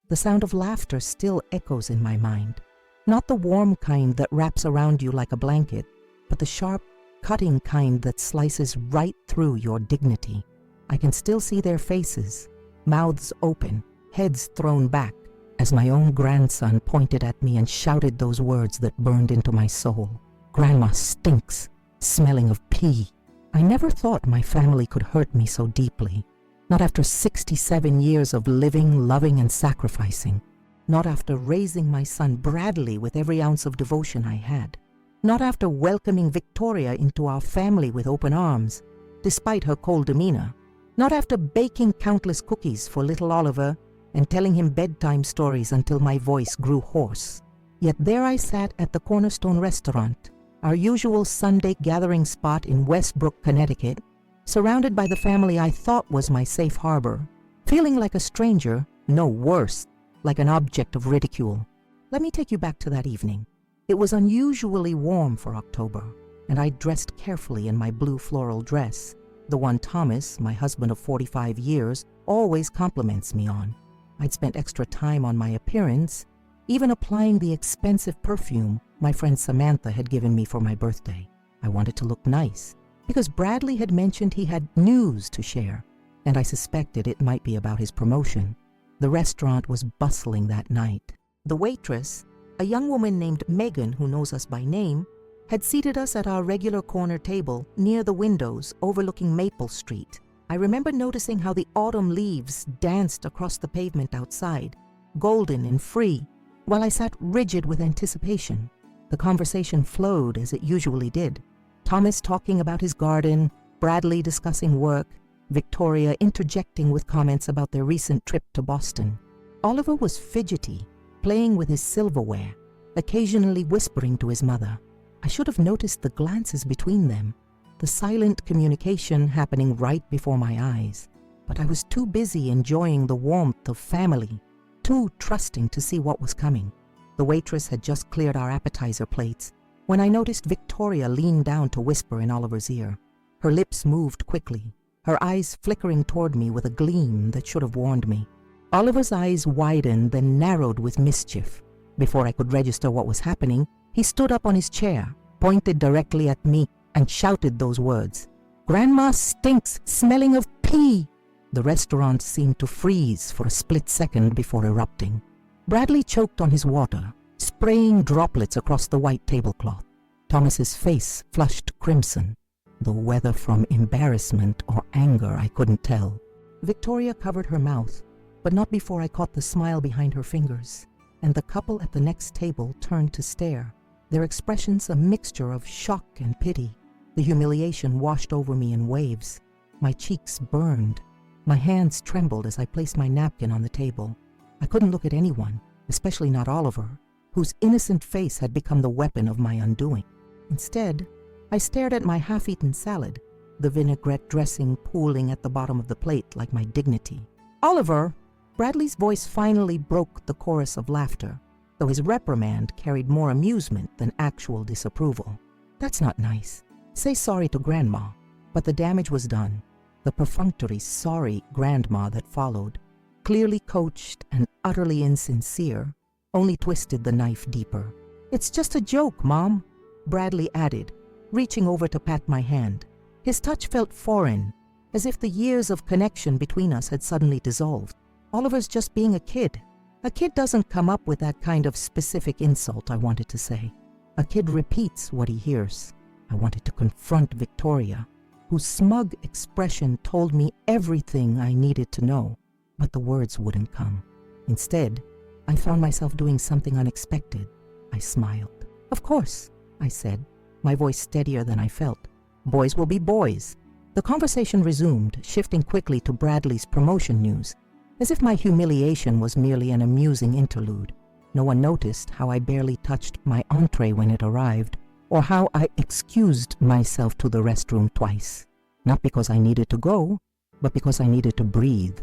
The sound of laughter still echoes in my mind. Not the warm kind that wraps around you like a blanket, but the sharp, cutting kind that slices right through your dignity. I can still see their faces, mouths open, heads thrown back, as my own grandson pointed at me and shouted those words that burned into my soul. "Grandma stinks, smelling of pee." I never thought my family could hurt me so deeply. Not after 67 years of living, loving, and sacrificing. Not after raising my son Bradley with every ounce of devotion I had. Not after welcoming Victoria into our family with open arms, despite her cold demeanor. Not after baking countless cookies for little Oliver and telling him bedtime stories until my voice grew hoarse. Yet there I sat at the Cornerstone restaurant, our usual Sunday gathering spot in Westbrook, Connecticut, surrounded by the family I thought was my safe harbor, feeling like a stranger, no worse, like an object of ridicule. Let me take you back to that evening. It was unusually warm for October, and I dressed carefully in my blue floral dress, the one Thomas, my husband of 45 years, always compliments me on. I'd spent extra time on my appearance, even applying the expensive perfume my friend Samantha had given me for my birthday. I wanted to look nice, because Bradley had mentioned he had news to share, and I suspected it might be about his promotion. The restaurant was bustling that night. The waitress, a young woman named Megan who knows us by name, had seated us at our regular corner table near the windows overlooking Maple Street. I remember noticing how the autumn leaves danced across the pavement outside, golden and free, while I sat rigid with anticipation. The conversation flowed as it usually did. Thomas talking about his garden, Bradley discussing work, Victoria interjecting with comments about their recent trip to Boston. Oliver was fidgety, playing with his silverware, occasionally whispering to his mother. I should have noticed the glances between them, the silent communication happening right before my eyes. But I was too busy enjoying the warmth of family, too trusting to see what was coming. The waitress had just cleared our appetizer plates when I noticed Victoria lean down to whisper in Oliver's ear. Her lips moved quickly, her eyes flickering toward me with a gleam that should have warned me. Oliver's eyes widened, then narrowed with mischief. Before I could register what was happening, he stood up on his chair, pointed directly at me, and shouted those words. "Grandma stinks, smelling of pee." The restaurant seemed to freeze for a split second before erupting. Bradley choked on his water, spraying droplets across the white tablecloth. Thomas's face flushed crimson, though whether from embarrassment or anger I couldn't tell. Victoria covered her mouth, but not before I caught the smile behind her fingers, and the couple at the next table turned to stare, their expressions a mixture of shock and pity. The humiliation washed over me in waves. My cheeks burned. My hands trembled as I placed my napkin on the table. I couldn't look at anyone, especially not Oliver, whose innocent face had become the weapon of my undoing. Instead, I stared at my half-eaten salad, the vinaigrette dressing pooling at the bottom of the plate like my dignity. "Oliver!" Bradley's voice finally broke the chorus of laughter, though his reprimand carried more amusement than actual disapproval. "That's not nice. Say sorry to Grandma." But the damage was done. The perfunctory sorry grandma that followed, clearly coached and utterly insincere, only twisted the knife deeper. "It's just a joke, Mom," Bradley added, reaching over to pat my hand. His touch felt foreign, as if the years of connection between us had suddenly dissolved. "Oliver's just being a kid." A kid doesn't come up with that kind of specific insult, I wanted to say. A kid repeats what he hears. I wanted to confront Victoria, whose smug expression told me everything I needed to know, but the words wouldn't come. Instead, I found myself doing something unexpected. I smiled. "Of course," I said, my voice steadier than I felt. "Boys will be boys." The conversation resumed, shifting quickly to Bradley's promotion news, as if my humiliation was merely an amusing interlude. No one noticed how I barely touched my entree when it arrived, or how I excused myself to the restroom twice, not because I needed to go, but because I needed to breathe,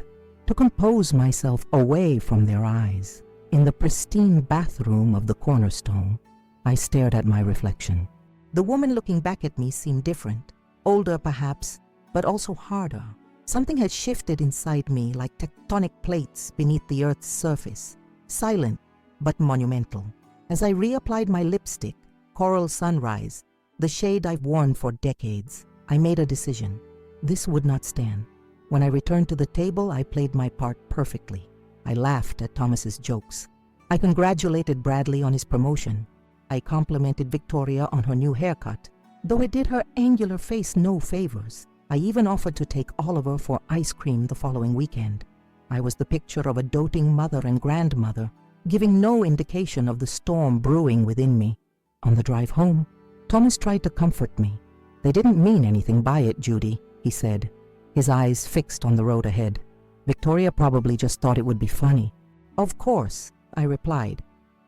to compose myself away from their eyes. In the pristine bathroom of the Cornerstone, I stared at my reflection. The woman looking back at me seemed different, older perhaps, but also harder, Something had shifted inside me like tectonic plates beneath the earth's surface, silent but monumental. As I reapplied my lipstick, Coral Sunrise, the shade I've worn for decades, I made a decision. This would not stand. When I returned to the table, I played my part perfectly. I laughed at Thomas's jokes. I congratulated Bradley on his promotion. I complimented Victoria on her new haircut, though it did her angular face no favors. I even offered to take Oliver for ice cream the following weekend. I was the picture of a doting mother and grandmother, giving no indication of the storm brewing within me. On the drive home, Thomas tried to comfort me. "They didn't mean anything by it, Judy," he said, his eyes fixed on the road ahead. "Victoria probably just thought it would be funny." "Of course," I replied,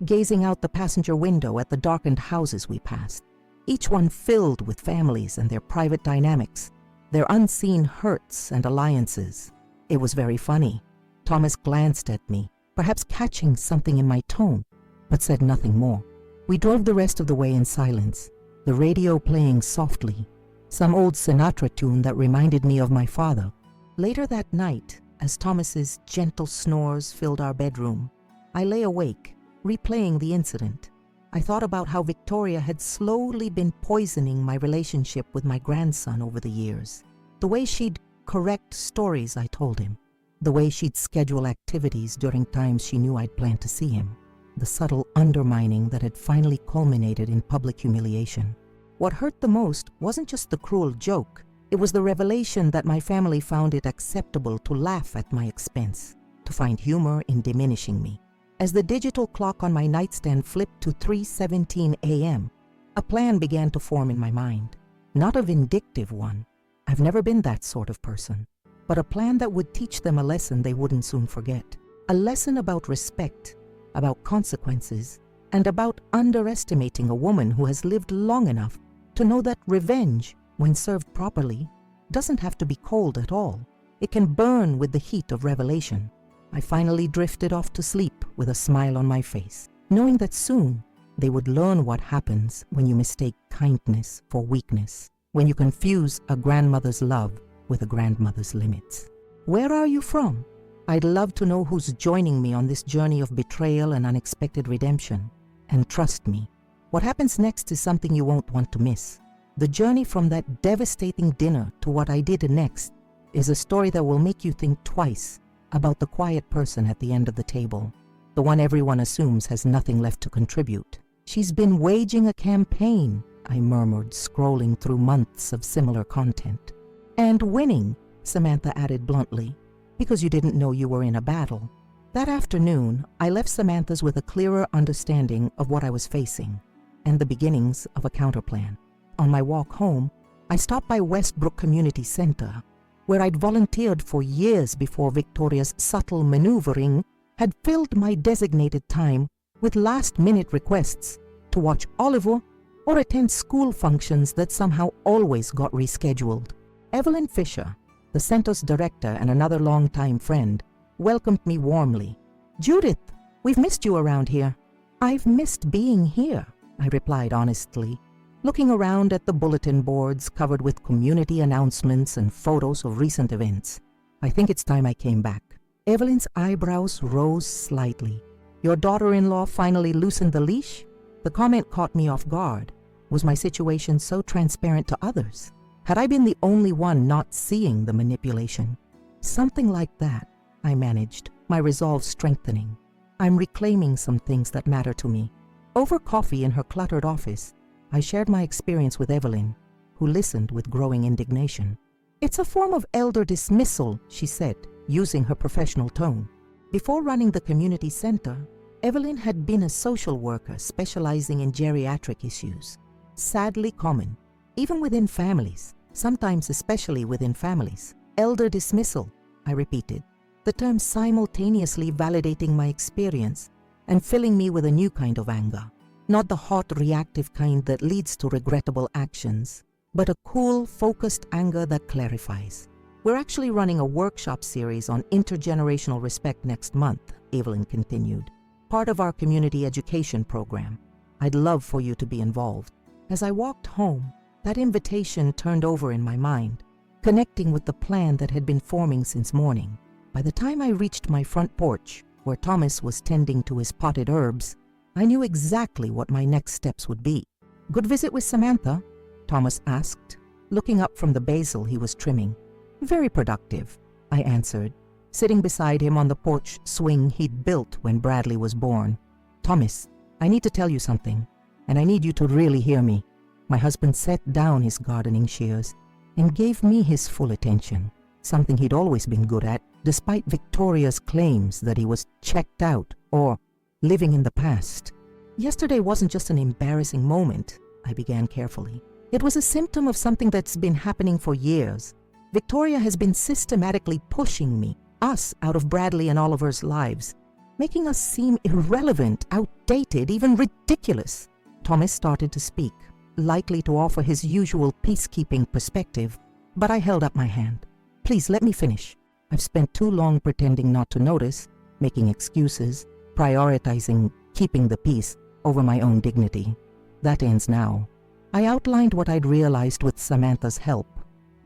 gazing out the passenger window at the darkened houses we passed, each one filled with families and their private dynamics, their unseen hurts and alliances. It was very funny. Thomas glanced at me, perhaps catching something in my tone, but said nothing more. We drove the rest of the way in silence, the radio playing softly, some old Sinatra tune that reminded me of my father. Later that night, as Thomas's gentle snores filled our bedroom, I lay awake, replaying the incident. I thought about how Victoria had slowly been poisoning my relationship with my grandson over the years. The way she'd correct stories I told him. The way she'd schedule activities during times she knew I'd planned to see him. The subtle undermining that had finally culminated in public humiliation. What hurt the most wasn't just the cruel joke. It was the revelation that my family found it acceptable to laugh at my expense, to find humor in diminishing me. As the digital clock on my nightstand flipped to 3:17 a.m., a plan began to form in my mind. Not a vindictive one. I've never been that sort of person. But a plan that would teach them a lesson they wouldn't soon forget. A lesson about respect, about consequences, and about underestimating a woman who has lived long enough to know that revenge, when served properly, doesn't have to be cold at all. It can burn with the heat of revelation. I finally drifted off to sleep with a smile on my face, knowing that soon they would learn what happens when you mistake kindness for weakness, when you confuse a grandmother's love with a grandmother's limits. Where are you from? I'd love to know who's joining me on this journey of betrayal and unexpected redemption. And trust me, what happens next is something you won't want to miss. The journey from that devastating dinner to what I did next is a story that will make you think twice about the quiet person at the end of the table, the one everyone assumes has nothing left to contribute. "She's been waging a campaign," I murmured, scrolling through months of similar content. "And winning," Samantha added bluntly, "because you didn't know you were in a battle." That afternoon, I left Samantha's with a clearer understanding of what I was facing and the beginnings of a counterplan. On my walk home, I stopped by Westbrook Community Center, where I'd volunteered for years before Victoria's subtle maneuvering had filled my designated time with last-minute requests to watch Oliver or attend school functions that somehow always got rescheduled. Evelyn Fisher, the center's director and another longtime friend, welcomed me warmly. "Judith, we've missed you around here." "I've missed being here," I replied honestly, looking around at the bulletin boards covered with community announcements and photos of recent events. "I think it's time I came back." Evelyn's eyebrows rose slightly. "Your daughter-in-law finally loosened the leash?" The comment caught me off guard. Was my situation so transparent to others? Had I been the only one not seeing the manipulation? "Something like that," I managed, my resolve strengthening. "I'm reclaiming some things that matter to me." Over coffee in her cluttered office, I shared my experience with Evelyn, who listened with growing indignation. "It's a form of elder dismissal," she said, using her professional tone. Before running the community center, Evelyn had been a social worker specializing in geriatric issues. Sadly common, even within families, sometimes especially within families. "Elder dismissal," I repeated, the term simultaneously validating my experience and filling me with a new kind of anger. Not the hot, reactive kind that leads to regrettable actions, but a cool, focused anger that clarifies. "We're actually running a workshop series on intergenerational respect next month," Evelyn continued, "part of our community education program. I'd love for you to be involved." As I walked home, that invitation turned over in my mind. connecting with the plan that had been forming since morning. By the time I reached my front porch, where Thomas was tending to his potted herbs, I knew exactly what my next steps would be. "Good visit with Samantha?" Thomas asked, looking up from the basil he was trimming. "Very productive," I answered, sitting beside him on the porch swing he'd built when Bradley was born. "Thomas, I need to tell you something, and I need you to really hear me." My husband set down his gardening shears and gave me his full attention, something he'd always been good at, despite Victoria's claims that he was checked out or living in the past. "Yesterday wasn't just an embarrassing moment," I began carefully. "It was a symptom of something that's been happening for years. Victoria has been systematically pushing us out of Bradley and Oliver's lives, making us seem irrelevant, outdated, even ridiculous." Thomas started to speak, likely to offer his usual peacekeeping perspective, but I held up my hand. "Please let me finish. I've spent too long pretending not to notice, making excuses, prioritizing keeping the peace over my own dignity. That ends now." I outlined what I'd realized with Samantha's help,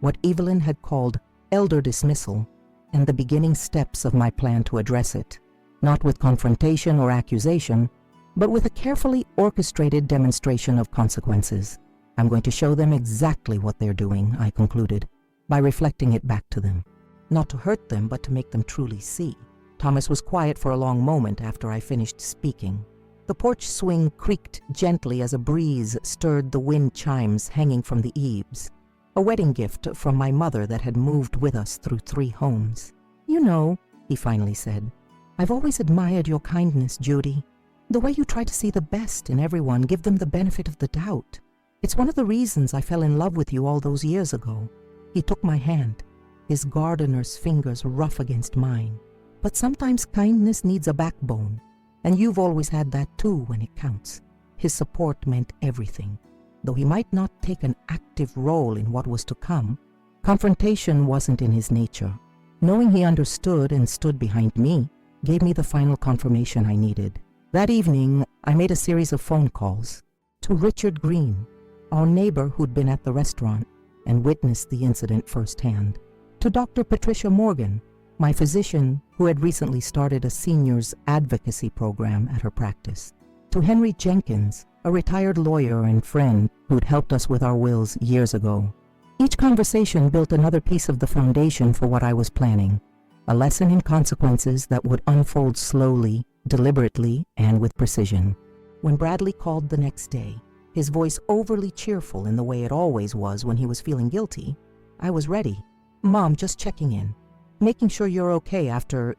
what Evelyn had called elder dismissal, and the beginning steps of my plan to address it, not with confrontation or accusation, but with a carefully orchestrated demonstration of consequences. "I'm going to show them exactly what they're doing," I concluded, by reflecting it back to them. Not to hurt them, but to make them truly see. Thomas was quiet for a long moment after I finished speaking. The porch swing creaked gently as a breeze stirred the wind chimes hanging from the eaves, a wedding gift from my mother that had moved with us through 3 homes. "You know," he finally said, "I've always admired your kindness, Judy. The way you try to see the best in everyone, give them the benefit of the doubt. It's one of the reasons I fell in love with you all those years ago." He took my hand, his gardener's fingers rough against mine. "But sometimes kindness needs a backbone, and you've always had that too when it counts." His support meant everything. Though he might not take an active role in what was to come, confrontation wasn't in his nature. Knowing he understood and stood behind me gave me the final confirmation I needed. That evening, I made a series of phone calls to Richard Green, our neighbor who'd been at the restaurant and witnessed the incident firsthand, to Dr. Patricia Morgan, my physician who had recently started a seniors advocacy program at her practice, to Henry Jenkins, a retired lawyer and friend who'd helped us with our wills years ago. Each conversation built another piece of the foundation for what I was planning, a lesson in consequences that would unfold slowly, deliberately, and with precision. When Bradley called the next day, his voice overly cheerful in the way it always was when he was feeling guilty, I was ready. "Mom, just checking in. Making sure you're okay after,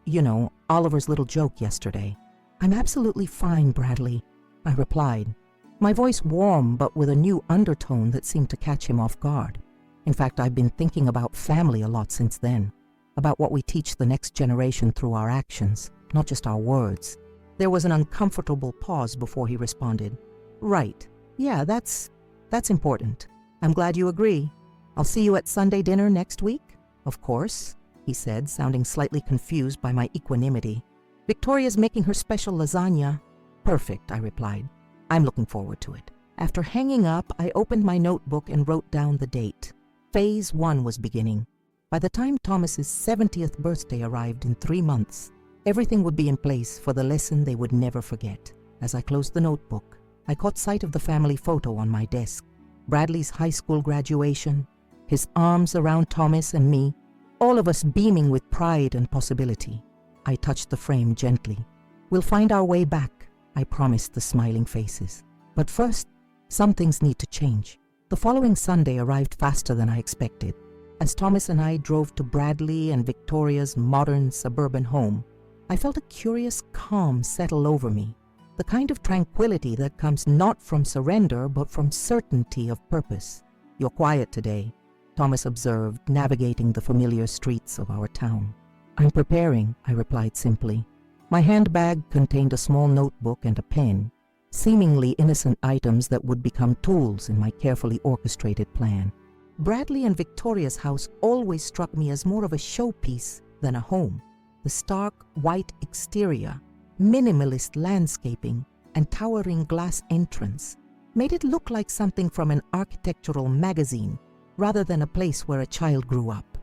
Oliver's little joke yesterday." "I'm absolutely fine, Bradley," I replied, my voice warm but with a new undertone that seemed to catch him off guard. In fact, I've been thinking about family a lot since then, about what we teach the next generation through our actions, not just our words. There was an uncomfortable pause before he responded. "Right. Yeah, that's important. I'm glad you agree. I'll see you at Sunday dinner next week?" "Of course," he said, sounding slightly confused by my equanimity. "Victoria's making her special lasagna." "Perfect," I replied. "I'm looking forward to it." After hanging up, I opened my notebook and wrote down the date. Phase 1 was beginning. By the time Thomas's 70th birthday arrived in 3 months, everything would be in place for the lesson they would never forget. As I closed the notebook, I caught sight of the family photo on my desk. Bradley's high school graduation, his arms around Thomas and me, all of us beaming with pride and possibility. I touched the frame gently. "We'll find our way back," I promised the smiling faces. "But first, some things need to change." The following Sunday arrived faster than I expected. As Thomas and I drove to Bradley and Victoria's modern suburban home, I felt a curious calm settle over me, the kind of tranquility that comes not from surrender but from certainty of purpose. "You're quiet today," Thomas observed, navigating the familiar streets of our town. "I'm preparing," I replied simply. My handbag contained a small notebook and a pen, seemingly innocent items that would become tools in my carefully orchestrated plan. Bradley and Victoria's house always struck me as more of a showpiece than a home. The stark white exterior, minimalist landscaping, and towering glass entrance made it look like something from an architectural magazine rather than a place where a child grew up.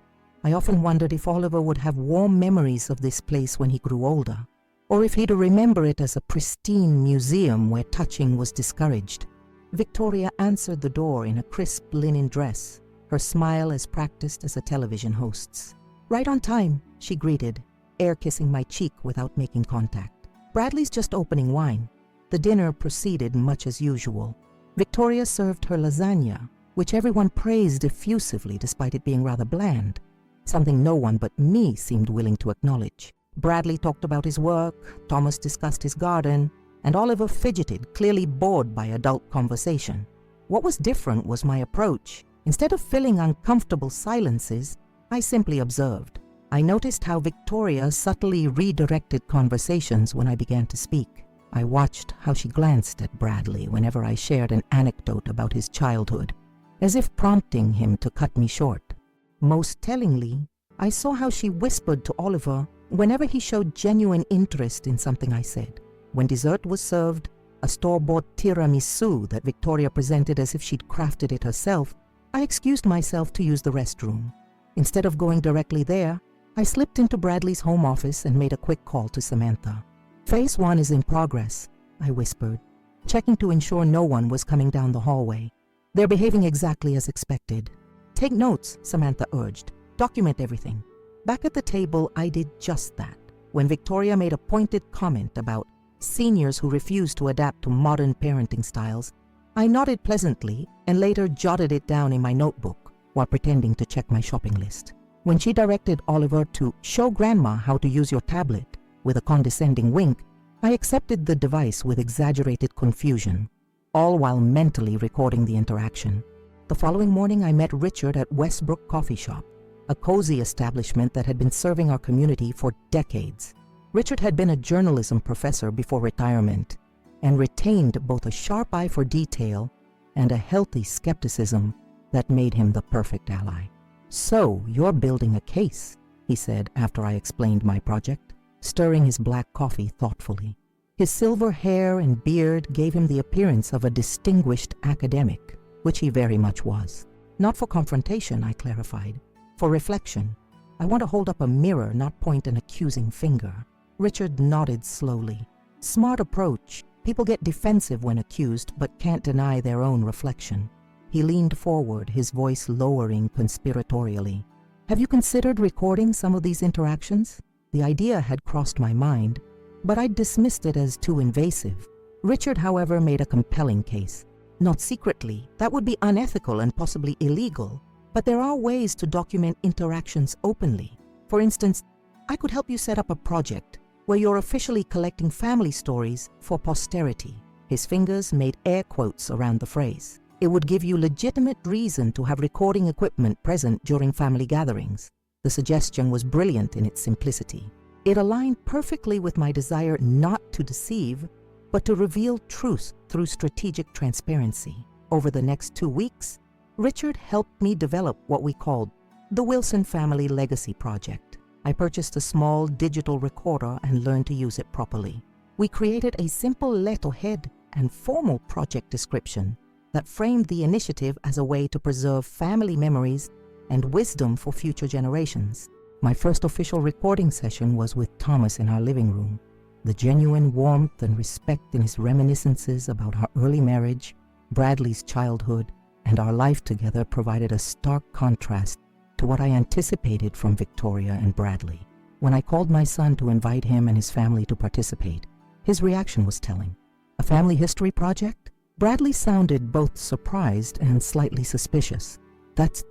I often wondered if Oliver would have warm memories of this place when he grew older, or if he'd remember it as a pristine museum where touching was discouraged. Victoria answered the door in a crisp linen dress, her smile as practiced as a television host's. "Right on time," she greeted, air-kissing my cheek without making contact. "Bradley's just opening wine." The dinner proceeded much as usual. Victoria served her lasagna, which everyone praised effusively despite it being rather bland, something no one but me seemed willing to acknowledge. Bradley talked about his work, Thomas discussed his garden, and Oliver fidgeted, clearly bored by adult conversation. What was different was my approach. Instead of filling uncomfortable silences, I simply observed. I noticed how Victoria subtly redirected conversations when I began to speak. I watched how she glanced at Bradley whenever I shared an anecdote about his childhood, as if prompting him to cut me short. Most tellingly, I saw how she whispered to Oliver whenever he showed genuine interest in something I said. When dessert was served, a store-bought tiramisu that Victoria presented as if she'd crafted it herself, I excused myself to use the restroom. Instead of going directly there, I slipped into Bradley's home office and made a quick call to Samantha. "Phase 1 is in progress," I whispered, checking to ensure no one was coming down the hallway. "They're behaving exactly as expected." "Take notes," Samantha urged. "Document everything." Back at the table, I did just that. When Victoria made a pointed comment about seniors who refuse to adapt to modern parenting styles, I nodded pleasantly and later jotted it down in my notebook while pretending to check my shopping list. When she directed Oliver to show Grandma how to use your tablet with a condescending wink, I accepted the device with exaggerated confusion, all while mentally recording the interaction. The following morning, I met Richard at Westbrook Coffee Shop, a cozy establishment that had been serving our community for decades. Richard had been a journalism professor before retirement and retained both a sharp eye for detail and a healthy skepticism that made him the perfect ally. "So, you're building a case," he said after I explained my project, stirring his black coffee thoughtfully. His silver hair and beard gave him the appearance of a distinguished academic, which he very much was. "Not for confrontation," I clarified. "For reflection. I want to hold up a mirror, not point an accusing finger." Richard nodded slowly. "Smart approach. People get defensive when accused, but can't deny their own reflection." He leaned forward, his voice lowering conspiratorially. "Have you considered recording some of these interactions?" The idea had crossed my mind, but I dismissed it as too invasive. Richard, however, made a compelling case. "Not secretly. That would be unethical and possibly illegal. But there are ways to document interactions openly. For instance, I could help you set up a project where you're officially collecting family stories for posterity." His fingers made air quotes around the phrase. "It would give you legitimate reason to have recording equipment present during family gatherings." The suggestion was brilliant in its simplicity. It aligned perfectly with my desire not to deceive, but to reveal truth through strategic transparency. Over the next 2 weeks, Richard helped me develop what we called the Wilson Family Legacy Project. I purchased a small digital recorder and learned to use it properly. We created a simple letterhead and formal project description that framed the initiative as a way to preserve family memories and wisdom for future generations. My first official recording session was with Thomas in our living room. The genuine warmth and respect in his reminiscences about our early marriage, Bradley's childhood, and our life together provided a stark contrast to what I anticipated from Victoria and Bradley. When I called my son to invite him and his family to participate, his reaction was telling. "A family history project?" Bradley sounded both surprised and slightly suspicious. "That's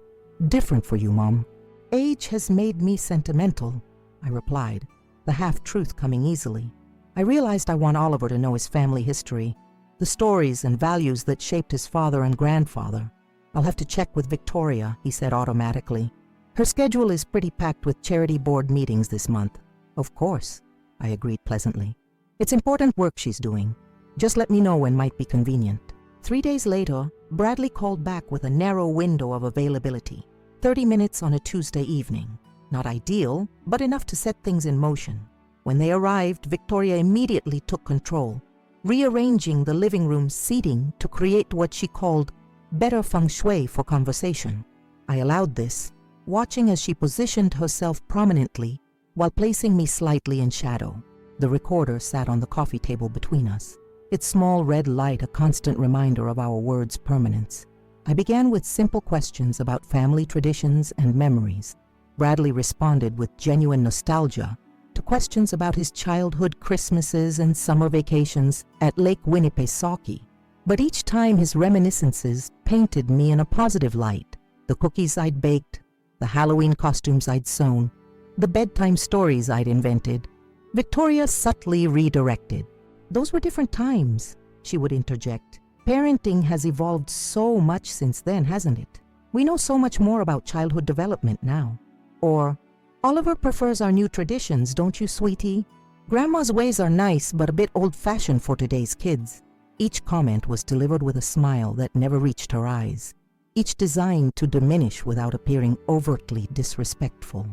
different for you, Mom." "Age has made me sentimental," I replied, the half-truth coming easily. "I realized I want Oliver to know his family history, the stories and values that shaped his father and grandfather. I'll have to check with Victoria," he said automatically. "Her schedule is pretty packed with charity board meetings this month." "Of course," I agreed pleasantly. "It's important work she's doing. Just let me know when might be convenient." 3 days later, Bradley called back with a narrow window of availability, 30 minutes on a Tuesday evening. Not ideal, but enough to set things in motion. When they arrived, Victoria immediately took control, rearranging the living room seating to create what she called better feng shui for conversation. I allowed this, watching as she positioned herself prominently while placing me slightly in shadow. The recorder sat on the coffee table between us, its small red light a constant reminder of our words' permanence. I began with simple questions about family traditions and memories. Bradley responded with genuine nostalgia to questions about his childhood Christmases and summer vacations at Lake Winnipesaukee. But each time his reminiscences painted me in a positive light. The cookies I'd baked, the Halloween costumes I'd sewn, the bedtime stories I'd invented, Victoria subtly redirected. "Those were different times," she would interject. "Parenting has evolved so much since then, hasn't it? We know so much more about childhood development now." Or, "Oliver prefers our new traditions, don't you, sweetie? Grandma's ways are nice, but a bit old-fashioned for today's kids." Each comment was delivered with a smile that never reached her eyes, each designed to diminish without appearing overtly disrespectful.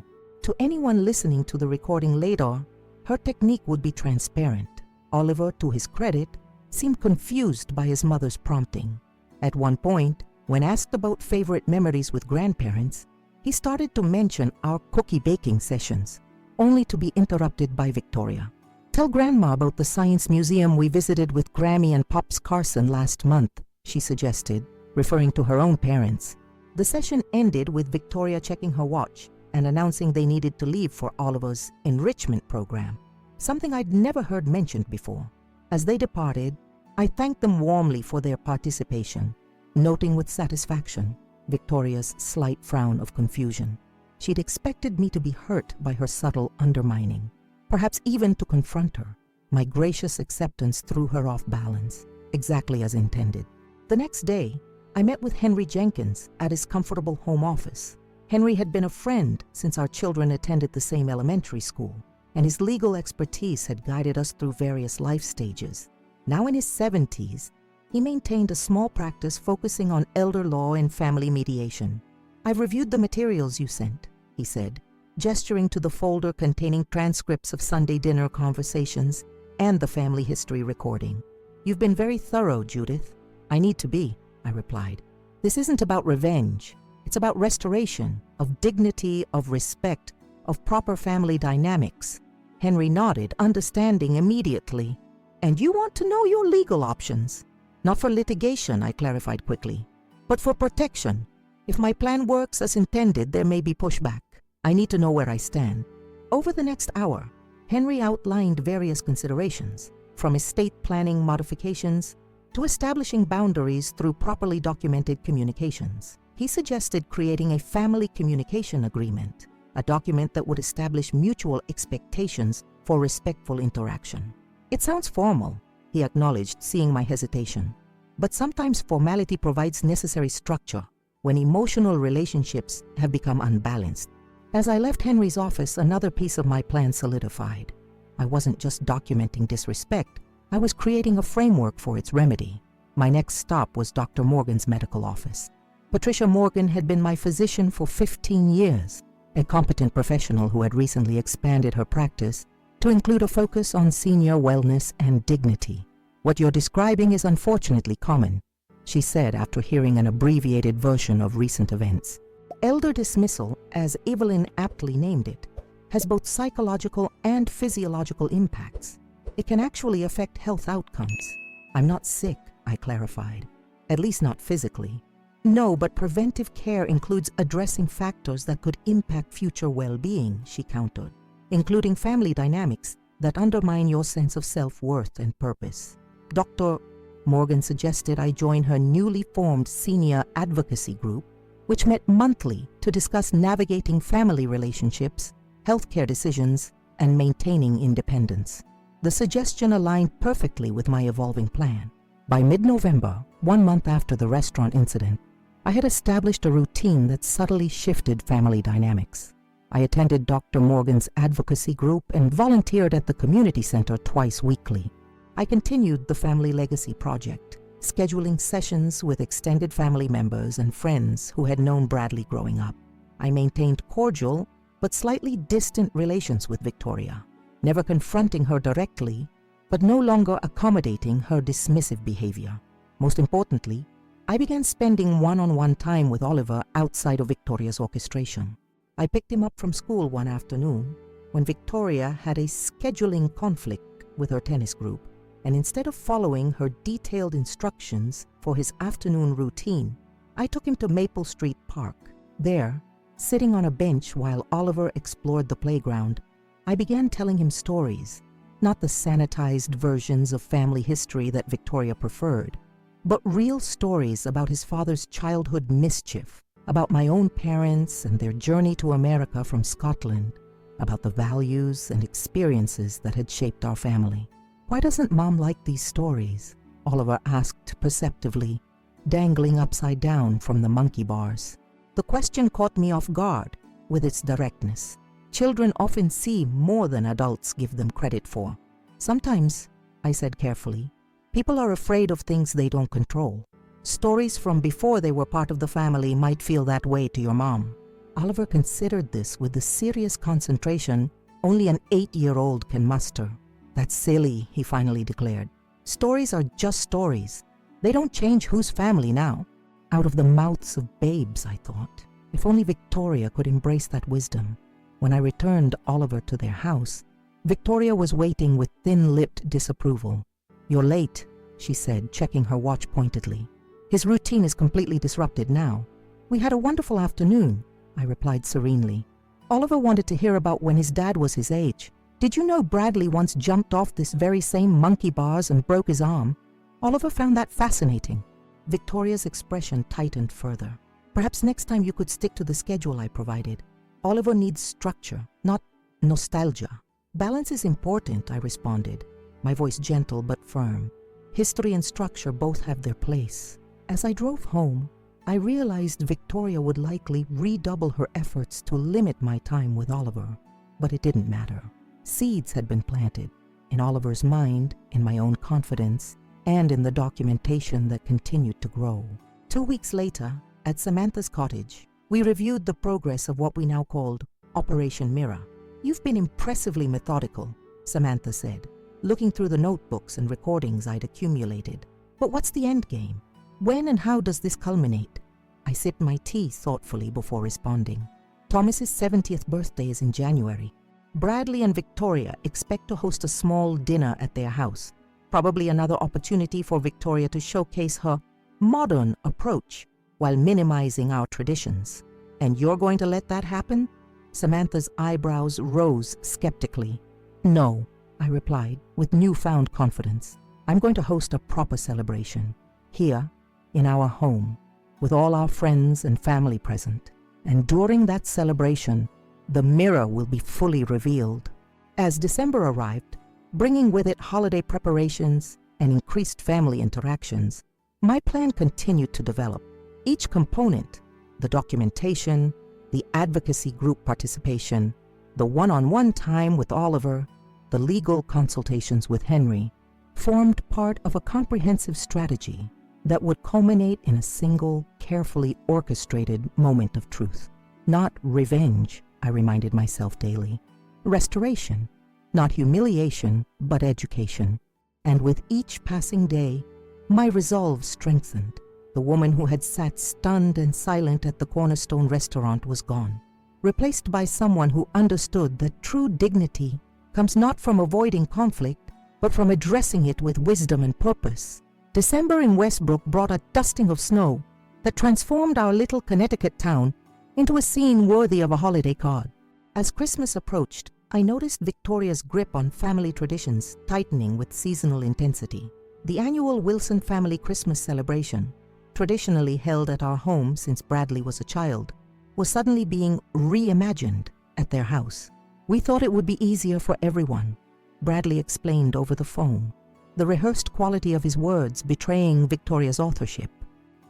To anyone listening to the recording later, her technique would be transparent. Oliver, to his credit, seemed confused by his mother's prompting. At one point, when asked about favorite memories with grandparents, he started to mention our cookie baking sessions, only to be interrupted by Victoria. "Tell Grandma about the science museum we visited with Grammy and Pops Carson last month," she suggested, referring to her own parents. The session ended with Victoria checking her watch and announcing they needed to leave for Oliver's enrichment program, something I'd never heard mentioned before. As they departed, I thanked them warmly for their participation, noting with satisfaction Victoria's slight frown of confusion. She'd expected me to be hurt by her subtle undermining, perhaps even to confront her. My gracious acceptance threw her off balance, exactly as intended. The next day, I met with Henry Jenkins at his comfortable home office. Henry had been a friend since our children attended the same elementary school, and his legal expertise had guided us through various life stages. Now in his 70s, he maintained a small practice focusing on elder law and family mediation. "I've reviewed the materials you sent," he said, gesturing to the folder containing transcripts of Sunday dinner conversations and the family history recording. "You've been very thorough, Judith." "I need to be," I replied. "This isn't about revenge. It's about restoration, of dignity, of respect, of proper family dynamics." Henry nodded, understanding immediately. "And you want to know your legal options?" "Not for litigation," I clarified quickly, "but for protection. If my plan works as intended, there may be pushback. I need to know where I stand." Over the next hour, Henry outlined various considerations, from estate planning modifications to establishing boundaries through properly documented communications. He suggested creating a family communication agreement, a document that would establish mutual expectations for respectful interaction. "It sounds formal," he acknowledged, seeing my hesitation. "But sometimes formality provides necessary structure when emotional relationships have become unbalanced." As I left Henry's office, another piece of my plan solidified. I wasn't just documenting disrespect, I was creating a framework for its remedy. My next stop was Dr. Morgan's medical office. Patricia Morgan had been my physician for 15 years, a competent professional who had recently expanded her practice to include a focus on senior wellness and dignity. "What you're describing is unfortunately common," she said after hearing an abbreviated version of recent events. "Elder dismissal, as Evelyn aptly named it, has both psychological and physiological impacts. It can actually affect health outcomes." "I'm not sick," I clarified. "At least not physically." "No, but preventive care includes addressing factors that could impact future well-being," she countered, "including family dynamics that undermine your sense of self-worth and purpose." Dr. Morgan suggested I join her newly formed senior advocacy group, which met monthly to discuss navigating family relationships, healthcare decisions, and maintaining independence. The suggestion aligned perfectly with my evolving plan. By mid-November, 1 month after the restaurant incident, I had established a routine that subtly shifted family dynamics. I attended Dr. Morgan's advocacy group and volunteered at the community center twice weekly. I continued the Family Legacy Project, scheduling sessions with extended family members and friends who had known Bradley growing up. I maintained cordial but slightly distant relations with Victoria, never confronting her directly, but no longer accommodating her dismissive behavior. Most importantly, I began spending one-on-one time with Oliver outside of Victoria's orchestration. I picked him up from school one afternoon when Victoria had a scheduling conflict with her tennis group, and instead of following her detailed instructions for his afternoon routine, I took him to Maple Street Park. There, sitting on a bench while Oliver explored the playground, I began telling him stories, not the sanitized versions of family history that Victoria preferred, but real stories about his father's childhood mischief, about my own parents and their journey to America from Scotland, about the values and experiences that had shaped our family. "Why doesn't Mom like these stories?" Oliver asked perceptively, dangling upside down from the monkey bars. The question caught me off guard with its directness. Children often see more than adults give them credit for. "Sometimes," I said carefully, "people are afraid of things they don't control. Stories from before they were part of the family might feel that way to your mom." Oliver considered this with the serious concentration only an 8-year-old can muster. "That's silly," he finally declared. "Stories are just stories. They don't change whose family now." Out of the mouths of babes, I thought. If only Victoria could embrace that wisdom. When I returned Oliver to their house, Victoria was waiting with thin-lipped disapproval. "You're late," she said, checking her watch pointedly. "His routine is completely disrupted now." "We had a wonderful afternoon," I replied serenely. "Oliver wanted to hear about when his dad was his age. Did you know Bradley once jumped off this very same monkey bars and broke his arm? Oliver found that fascinating." Victoria's expression tightened further. "Perhaps next time you could stick to the schedule I provided. Oliver needs structure, not nostalgia." "Balance is important," I responded, my voice gentle but firm. "History and structure both have their place." As I drove home, I realized Victoria would likely redouble her efforts to limit my time with Oliver, but it didn't matter. Seeds had been planted, in Oliver's mind, in my own confidence, and in the documentation that continued to grow. 2 weeks later, at Samantha's cottage, we reviewed the progress of what we now called Operation Mirror. "You've been impressively methodical," Samantha said, looking through the notebooks and recordings I'd accumulated. "But what's the end game? When and how does this culminate?" I sipped my tea thoughtfully before responding. "Thomas's 70th birthday is in January. Bradley and Victoria expect to host a small dinner at their house, probably another opportunity for Victoria to showcase her modern approach while minimizing our traditions. And you're going to let that happen?" Samantha's eyebrows rose skeptically. "No," I replied with newfound confidence. "I'm going to host a proper celebration, here, in our home, with all our friends and family present. And during that celebration, the mirror will be fully revealed." As December arrived, bringing with it holiday preparations and increased family interactions, my plan continued to develop. Each component, the documentation, the advocacy group participation, the one-on-one time with Oliver, the legal consultations with Henry, formed part of a comprehensive strategy that would culminate in a single, carefully orchestrated moment of truth. Not revenge, I reminded myself daily. Restoration, not humiliation, but education. And with each passing day, my resolve strengthened. The woman who had sat stunned and silent at the Cornerstone restaurant was gone, replaced by someone who understood that true dignity comes not from avoiding conflict, but from addressing it with wisdom and purpose. December in Westbrook brought a dusting of snow that transformed our little Connecticut town into a scene worthy of a holiday card. As Christmas approached, I noticed Victoria's grip on family traditions tightening with seasonal intensity. The annual Wilson family Christmas celebration, traditionally held at our home since Bradley was a child, was suddenly being reimagined at their house. "We thought it would be easier for everyone," Bradley explained over the phone, the rehearsed quality of his words betraying Victoria's authorship.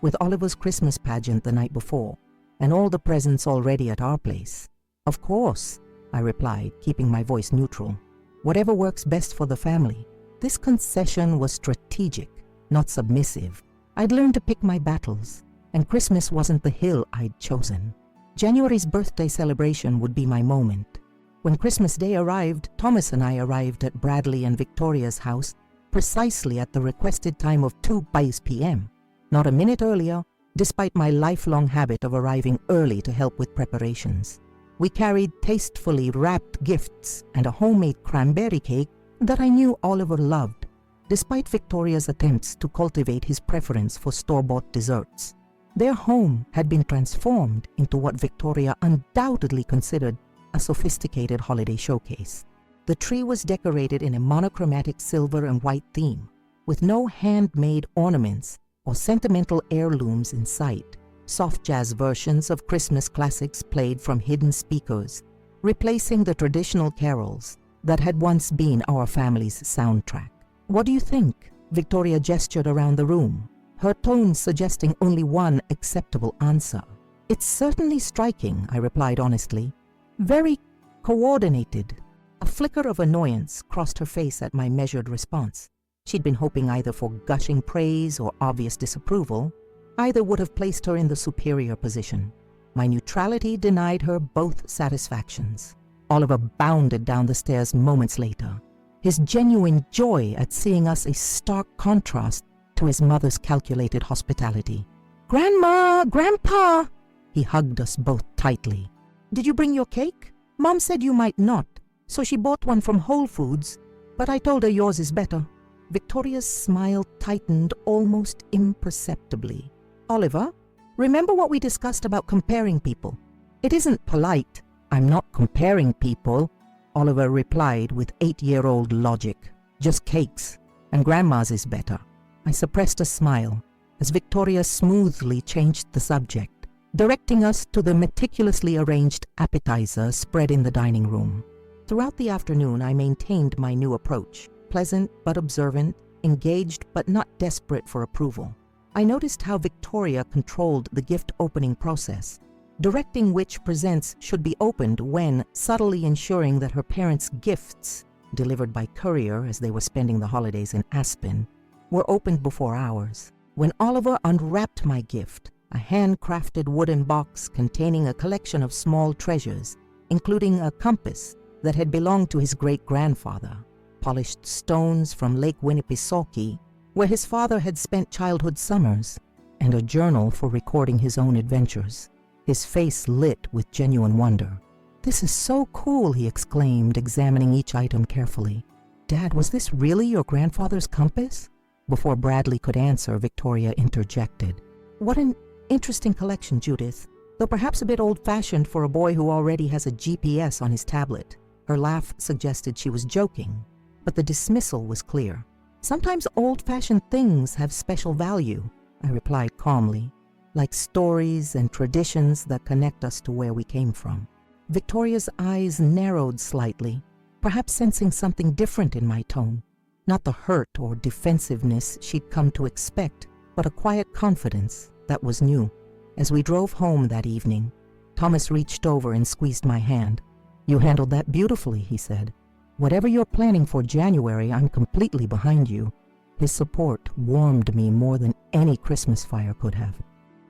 "With Oliver's Christmas pageant the night before, and all the presents already at our place." "Of course," I replied, keeping my voice neutral. "Whatever works best for the family." This concession was strategic, not submissive. I'd learned to pick my battles, and Christmas wasn't the hill I'd chosen. January's birthday celebration would be my moment. When Christmas Day arrived, Thomas and I arrived at Bradley and Victoria's house precisely at the requested time of 2 p.m. Not a minute earlier, despite my lifelong habit of arriving early to help with preparations. We carried tastefully wrapped gifts and a homemade cranberry cake that I knew Oliver loved, despite Victoria's attempts to cultivate his preference for store-bought desserts. Their home had been transformed into what Victoria undoubtedly considered a sophisticated holiday showcase. The tree was decorated in a monochromatic silver and white theme, with no handmade ornaments or sentimental heirlooms in sight. Soft jazz versions of Christmas classics played from hidden speakers, replacing the traditional carols that had once been our family's soundtrack. "What do you think?" Victoria gestured around the room, her tone suggesting only one acceptable answer. "It's certainly striking," I replied honestly. "Very coordinated." A flicker of annoyance crossed her face at my measured response. She'd been hoping either for gushing praise or obvious disapproval. Either would have placed her in the superior position. My neutrality denied her both satisfactions. Oliver bounded down the stairs moments later, his genuine joy at seeing us a stark contrast to his mother's calculated hospitality. "Grandma! Grandpa!" He hugged us both tightly. "Did you bring your cake? Mom said you might not, so she bought one from Whole Foods, but I told her yours is better." Victoria's smile tightened almost imperceptibly. "Oliver, remember what we discussed about comparing people? It isn't polite." "I'm not comparing people," Oliver replied with 8-year-old logic. "Just cakes, and Grandma's is better." I suppressed a smile as Victoria smoothly changed the subject, directing us to the meticulously arranged appetizer spread in the dining room. Throughout the afternoon, I maintained my new approach, pleasant but observant, engaged but not desperate for approval. I noticed how Victoria controlled the gift-opening process, directing which presents should be opened when subtly ensuring that her parents' gifts, delivered by courier as they were spending the holidays in Aspen, were opened before ours. When Oliver unwrapped my gift, a handcrafted wooden box containing a collection of small treasures, including a compass that had belonged to his great-grandfather, polished stones from Lake Winnipesaukee, where his father had spent childhood summers, and a journal for recording his own adventures. His face lit with genuine wonder. "This is so cool," he exclaimed, examining each item carefully. "Dad, was this really your grandfather's compass?" Before Bradley could answer, Victoria interjected. "What an interesting collection, Judith, though perhaps a bit old-fashioned for a boy who already has a GPS on his tablet." Her laugh suggested she was joking, but the dismissal was clear. "Sometimes old-fashioned things have special value," I replied calmly, "like stories and traditions that connect us to where we came from." Victoria's eyes narrowed slightly, perhaps sensing something different in my tone. Not the hurt or defensiveness she'd come to expect, but a quiet confidence that was new. As we drove home that evening, Thomas reached over and squeezed my hand. "You handled that beautifully," he said. "Whatever you're planning for January, I'm completely behind you." His support warmed me more than any Christmas fire could have.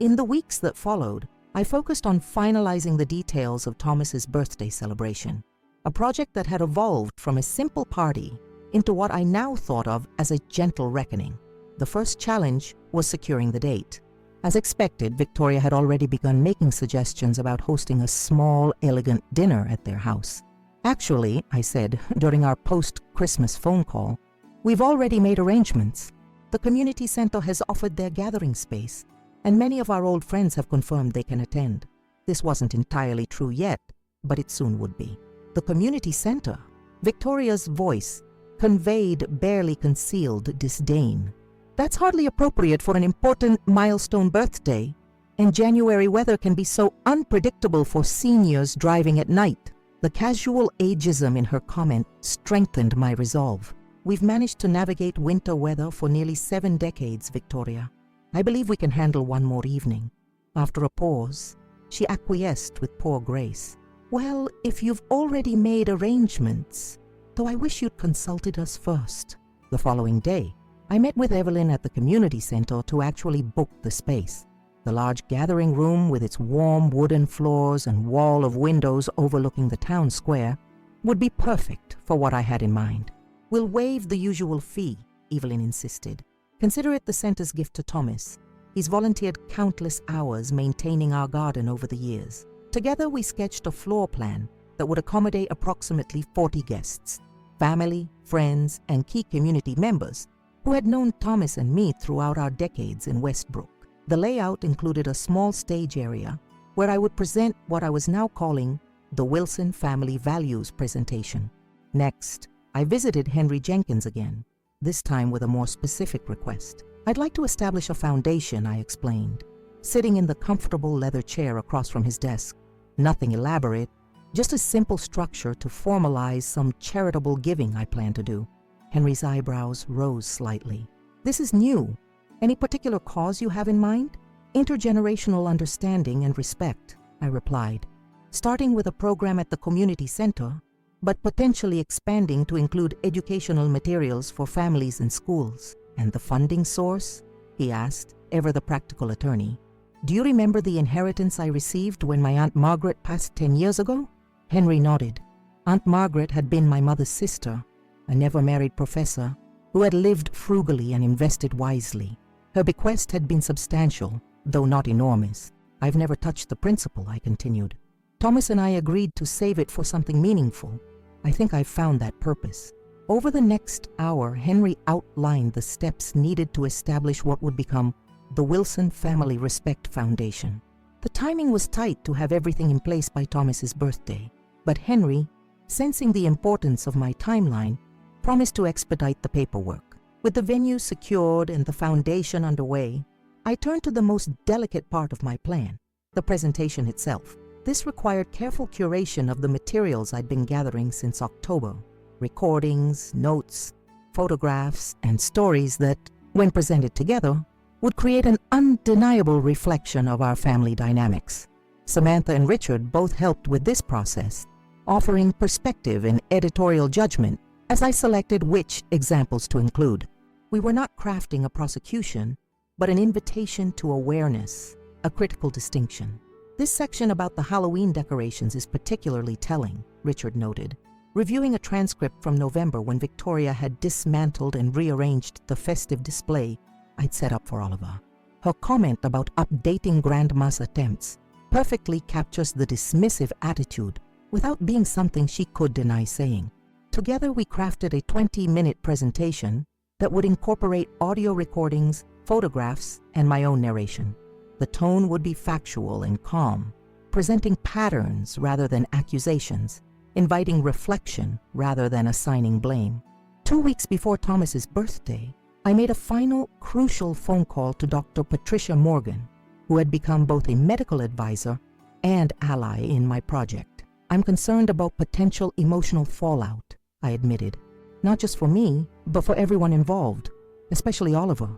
In the weeks that followed, I focused on finalizing the details of Thomas's birthday celebration, a project that had evolved from a simple party into what I now thought of as a gentle reckoning. The first challenge was securing the date. As expected, Victoria had already begun making suggestions about hosting a small, elegant dinner at their house. "Actually," I said during our post-Christmas phone call, "we've already made arrangements. The community center has offered their gathering space, and many of our old friends have confirmed they can attend." This wasn't entirely true yet, but it soon would be. "The community center?" Victoria's voice conveyed barely concealed disdain. "That's hardly appropriate for an important milestone birthday, and January weather can be so unpredictable for seniors driving at night." The casual ageism in her comment strengthened my resolve. "We've managed to navigate winter weather for nearly 7 decades, Victoria. I believe we can handle one more evening." After a pause, she acquiesced with poor grace. "Well, if you've already made arrangements, though I wish you'd consulted us first." The following day, I met with Evelyn at the community center to actually book the space. The large gathering room with its warm wooden floors and wall of windows overlooking the town square would be perfect for what I had in mind. "We'll waive the usual fee," Evelyn insisted. "Consider it the center's gift to Thomas. He's volunteered countless hours maintaining our garden over the years. Together, we sketched a floor plan that would accommodate approximately 40 guests, family, friends, and key community members who had known Thomas and me throughout our decades in Westbrook. The layout included a small stage area where I would present what I was now calling the Wilson Family Values presentation. Next, I visited Henry Jenkins again, this time with a more specific request. I'd like to establish a foundation, I explained, sitting in the comfortable leather chair across from his desk. Nothing elaborate, just a simple structure to formalize some charitable giving I plan to do. Henry's eyebrows rose slightly. This is new. Any particular cause you have in mind? Intergenerational understanding and respect, I replied, starting with a program at the community center, but potentially expanding to include educational materials for families and schools. And the funding source? He asked, ever the practical attorney. Do you remember the inheritance I received when my Aunt Margaret passed 10 years ago? Henry nodded. Aunt Margaret had been my mother's sister, a never-married professor who had lived frugally and invested wisely. Her bequest had been substantial, though not enormous. I've never touched the principal, I continued. Thomas and I agreed to save it for something meaningful. I think I've found that purpose. Over the next hour, Henry outlined the steps needed to establish what would become the Wilson Family Respect Foundation. The timing was tight to have everything in place by Thomas's birthday, but Henry, sensing the importance of my timeline, promised to expedite the paperwork. With the venue secured and the foundation underway, I turned to the most delicate part of my plan, the presentation itself. This required careful curation of the materials I'd been gathering since October. Recordings, notes, photographs, and stories that, when presented together, would create an undeniable reflection of our family dynamics. Samantha and Richard both helped with this process, offering perspective and editorial judgment as I selected which examples to include. We were not crafting a prosecution, but an invitation to awareness, a critical distinction. This section about the Halloween decorations is particularly telling, Richard noted, reviewing a transcript from November when Victoria had dismantled and rearranged the festive display I'd set up for Oliver. Her comment about updating Grandma's attempts perfectly captures the dismissive attitude without being something she could deny saying. Together we crafted a 20-minute presentation that would incorporate audio recordings, photographs, and my own narration. The tone would be factual and calm, presenting patterns rather than accusations, inviting reflection rather than assigning blame. 2 weeks before Thomas's birthday, I made a final, crucial phone call to Dr. Patricia Morgan, who had become both a medical advisor and ally in my project. I'm concerned about potential emotional fallout, I admitted. Not just for me, but for everyone involved, especially Oliver.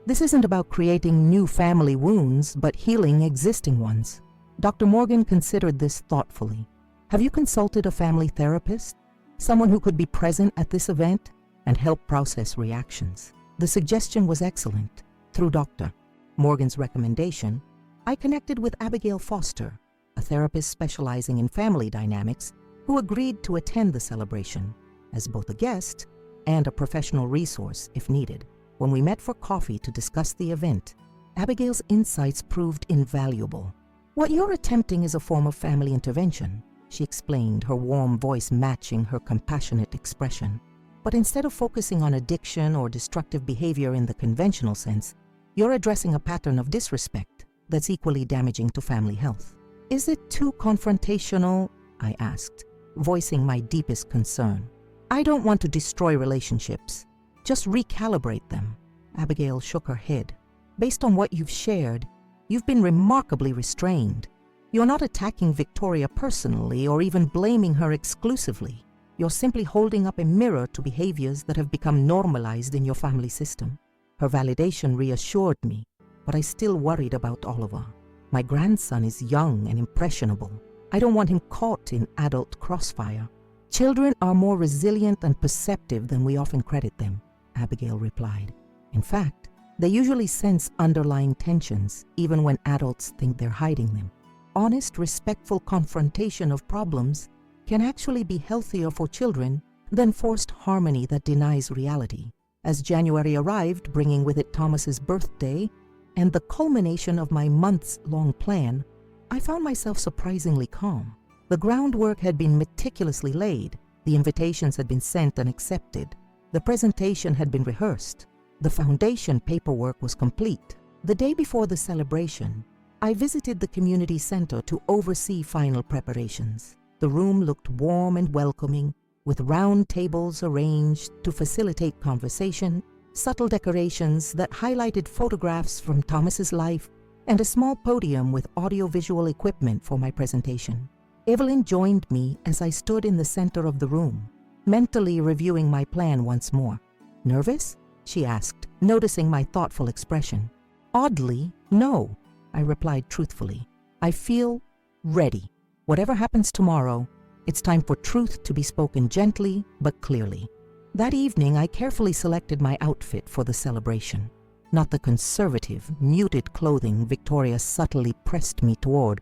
This isn't about creating new family wounds, but healing existing ones. Dr. Morgan considered this thoughtfully. Have you consulted a family therapist? Someone who could be present at this event and help process reactions. The suggestion was excellent. Through Dr. Morgan's recommendation, I connected with Abigail Foster, a therapist specializing in family dynamics, who agreed to attend the celebration as both a guest and a professional resource if needed. When we met for coffee to discuss the event, Abigail's insights proved invaluable. What you're attempting is a form of family intervention, she explained, her warm voice matching her compassionate expression. But instead of focusing on addiction or destructive behavior in the conventional sense, you're addressing a pattern of disrespect that's equally damaging to family health. Is it too confrontational? I asked, voicing my deepest concern. I don't want to destroy relationships, just recalibrate them. Abigail shook her head. Based on what you've shared, you've been remarkably restrained. You're not attacking Victoria personally or even blaming her exclusively. You're simply holding up a mirror to behaviors that have become normalized in your family system. Her validation reassured me, but I still worried about Oliver. My grandson is young and impressionable. I don't want him caught in adult crossfire. Children are more resilient and perceptive than we often credit them, Abigail replied. In fact, they usually sense underlying tensions, even when adults think they're hiding them. Honest, respectful confrontation of problems can actually be healthier for children than forced harmony that denies reality. As January arrived, bringing with it Thomas's birthday and the culmination of my months-long plan, I found myself surprisingly calm. The groundwork had been meticulously laid, the invitations had been sent and accepted, the presentation had been rehearsed, the foundation paperwork was complete. The day before the celebration, I visited the community center to oversee final preparations. The room looked warm and welcoming, with round tables arranged to facilitate conversation, subtle decorations that highlighted photographs from Thomas's life, and a small podium with audiovisual equipment for my presentation. Evelyn joined me as I stood in the center of the room, mentally reviewing my plan once more. "Nervous?" she asked, noticing my thoughtful expression. "Oddly, no," I replied truthfully. "I feel ready. Whatever happens tomorrow, it's time for truth to be spoken gently but clearly." That evening, I carefully selected my outfit for the celebration. Not the conservative, muted clothing Victoria subtly pressed me toward,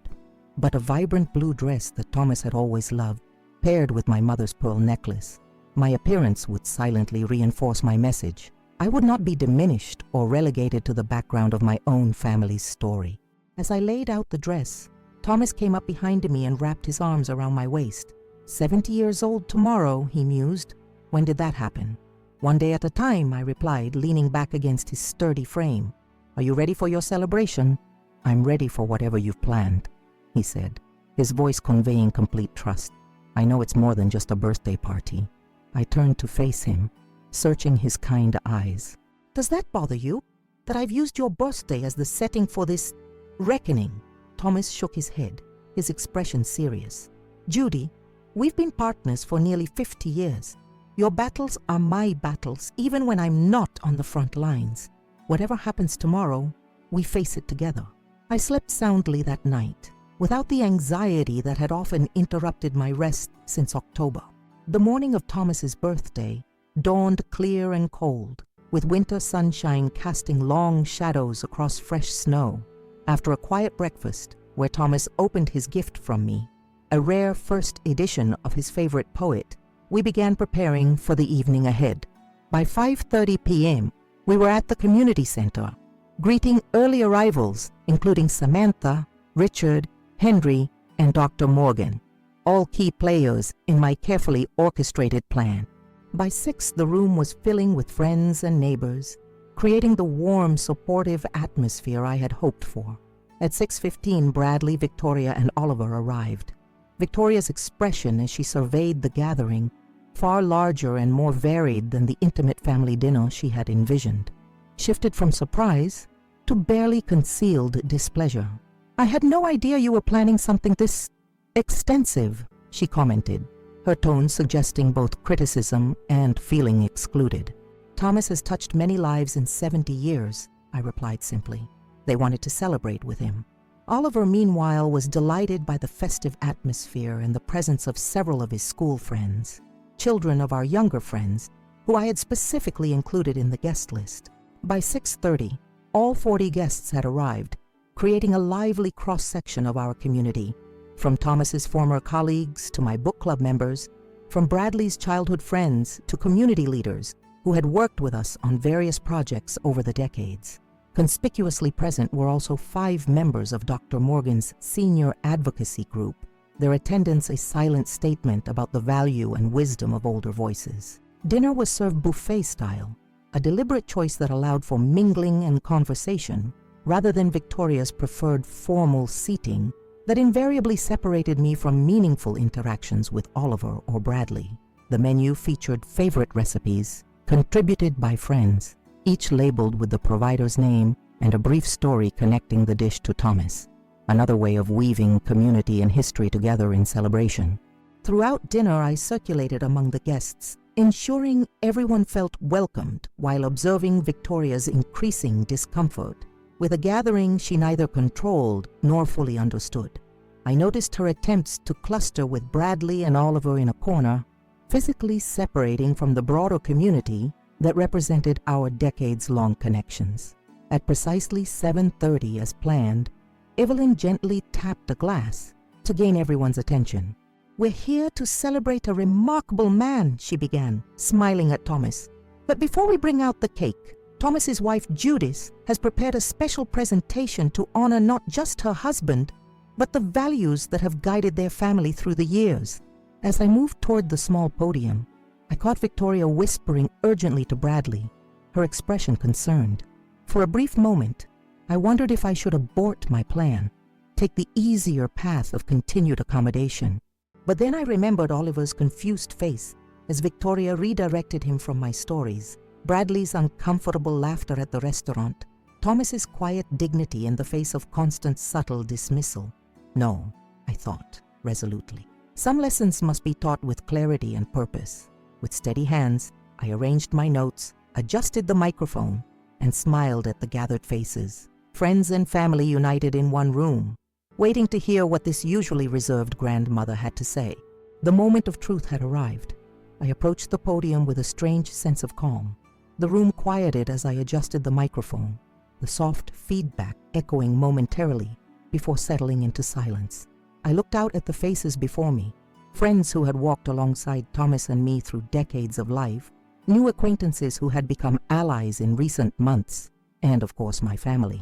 but a vibrant blue dress that Thomas had always loved, paired with my mother's pearl necklace. My appearance would silently reinforce my message. I would not be diminished or relegated to the background of my own family's story. As I laid out the dress, Thomas came up behind me and wrapped his arms around my waist. 70 years old tomorrow, he mused. When did that happen? "One day at a time," I replied, leaning back against his sturdy frame. "Are you ready for your celebration?" "I'm ready for whatever you've planned," he said, his voice conveying complete trust. "I know it's more than just a birthday party." I turned to face him, searching his kind eyes. "Does that bother you, that I've used your birthday as the setting for this reckoning?" Thomas shook his head, his expression serious. "Judy, we've been partners for nearly 50 years. Your battles are my battles, even when I'm not on the front lines. Whatever happens tomorrow, we face it together." I slept soundly that night, without the anxiety that had often interrupted my rest since October. The morning of Thomas's birthday dawned clear and cold, with winter sunshine casting long shadows across fresh snow. After a quiet breakfast, where Thomas opened his gift from me, a rare first edition of his favorite poet, we began preparing for the evening ahead. By 5:30 p.m., we were at the community center, greeting early arrivals, including Samantha, Richard, Henry, and Dr. Morgan, all key players in my carefully orchestrated plan. By 6, the room was filling with friends and neighbors, creating the warm, supportive atmosphere I had hoped for. At 6:15, Bradley, Victoria, and Oliver arrived. Victoria's expression as she surveyed the gathering, far larger and more varied than the intimate family dinner she had envisioned, shifted from surprise to barely concealed displeasure. "I had no idea you were planning something this extensive," she commented, her tone suggesting both criticism and feeling excluded. "Thomas has touched many lives in 70 years, I replied simply. They wanted to celebrate with him. Oliver, meanwhile, was delighted by the festive atmosphere and the presence of several of his school friends, children of our younger friends, who I had specifically included in the guest list. By 6:30, all 40 guests had arrived, creating a lively cross-section of our community, from Thomas's former colleagues to my book club members, from Bradley's childhood friends to community leaders who had worked with us on various projects over the decades. Conspicuously present were also 5 members of Dr. Morgan's senior advocacy group, their attendance a silent statement about the value and wisdom of older voices. Dinner was served buffet style, a deliberate choice that allowed for mingling and conversation, rather than Victoria's preferred formal seating that invariably separated me from meaningful interactions with Oliver or Bradley. The menu featured favorite recipes, contributed by friends, each labeled with the provider's name and a brief story connecting the dish to Thomas, another way of weaving community and history together in celebration. Throughout dinner, I circulated among the guests, ensuring everyone felt welcomed while observing Victoria's increasing discomfort with a gathering she neither controlled nor fully understood. I noticed her attempts to cluster with Bradley and Oliver in a corner, physically separating from the broader community that represented our decades-long connections. At precisely 7:30 as planned, Evelyn gently tapped a glass to gain everyone's attention. "We're here to celebrate a remarkable man," she began, smiling at Thomas. "But before we bring out the cake, Thomas's wife, Judith, has prepared a special presentation to honor not just her husband, but the values that have guided their family through the years. As I moved toward the small podium, I caught Victoria whispering urgently to Bradley, her expression concerned. For a brief moment, I wondered if I should abort my plan, take the easier path of continued accommodation. But then I remembered Oliver's confused face as Victoria redirected him from my stories, Bradley's uncomfortable laughter at the restaurant, Thomas's quiet dignity in the face of constant subtle dismissal. No, I thought, resolutely. Some lessons must be taught with clarity and purpose. With steady hands, I arranged my notes, adjusted the microphone, and smiled at the gathered faces, friends and family united in one room, waiting to hear what this usually reserved grandmother had to say. The moment of truth had arrived. I approached the podium with a strange sense of calm. The room quieted as I adjusted the microphone, the soft feedback echoing momentarily before settling into silence. I looked out at the faces before me, friends who had walked alongside Thomas and me through decades of life, new acquaintances who had become allies in recent months, and of course my family.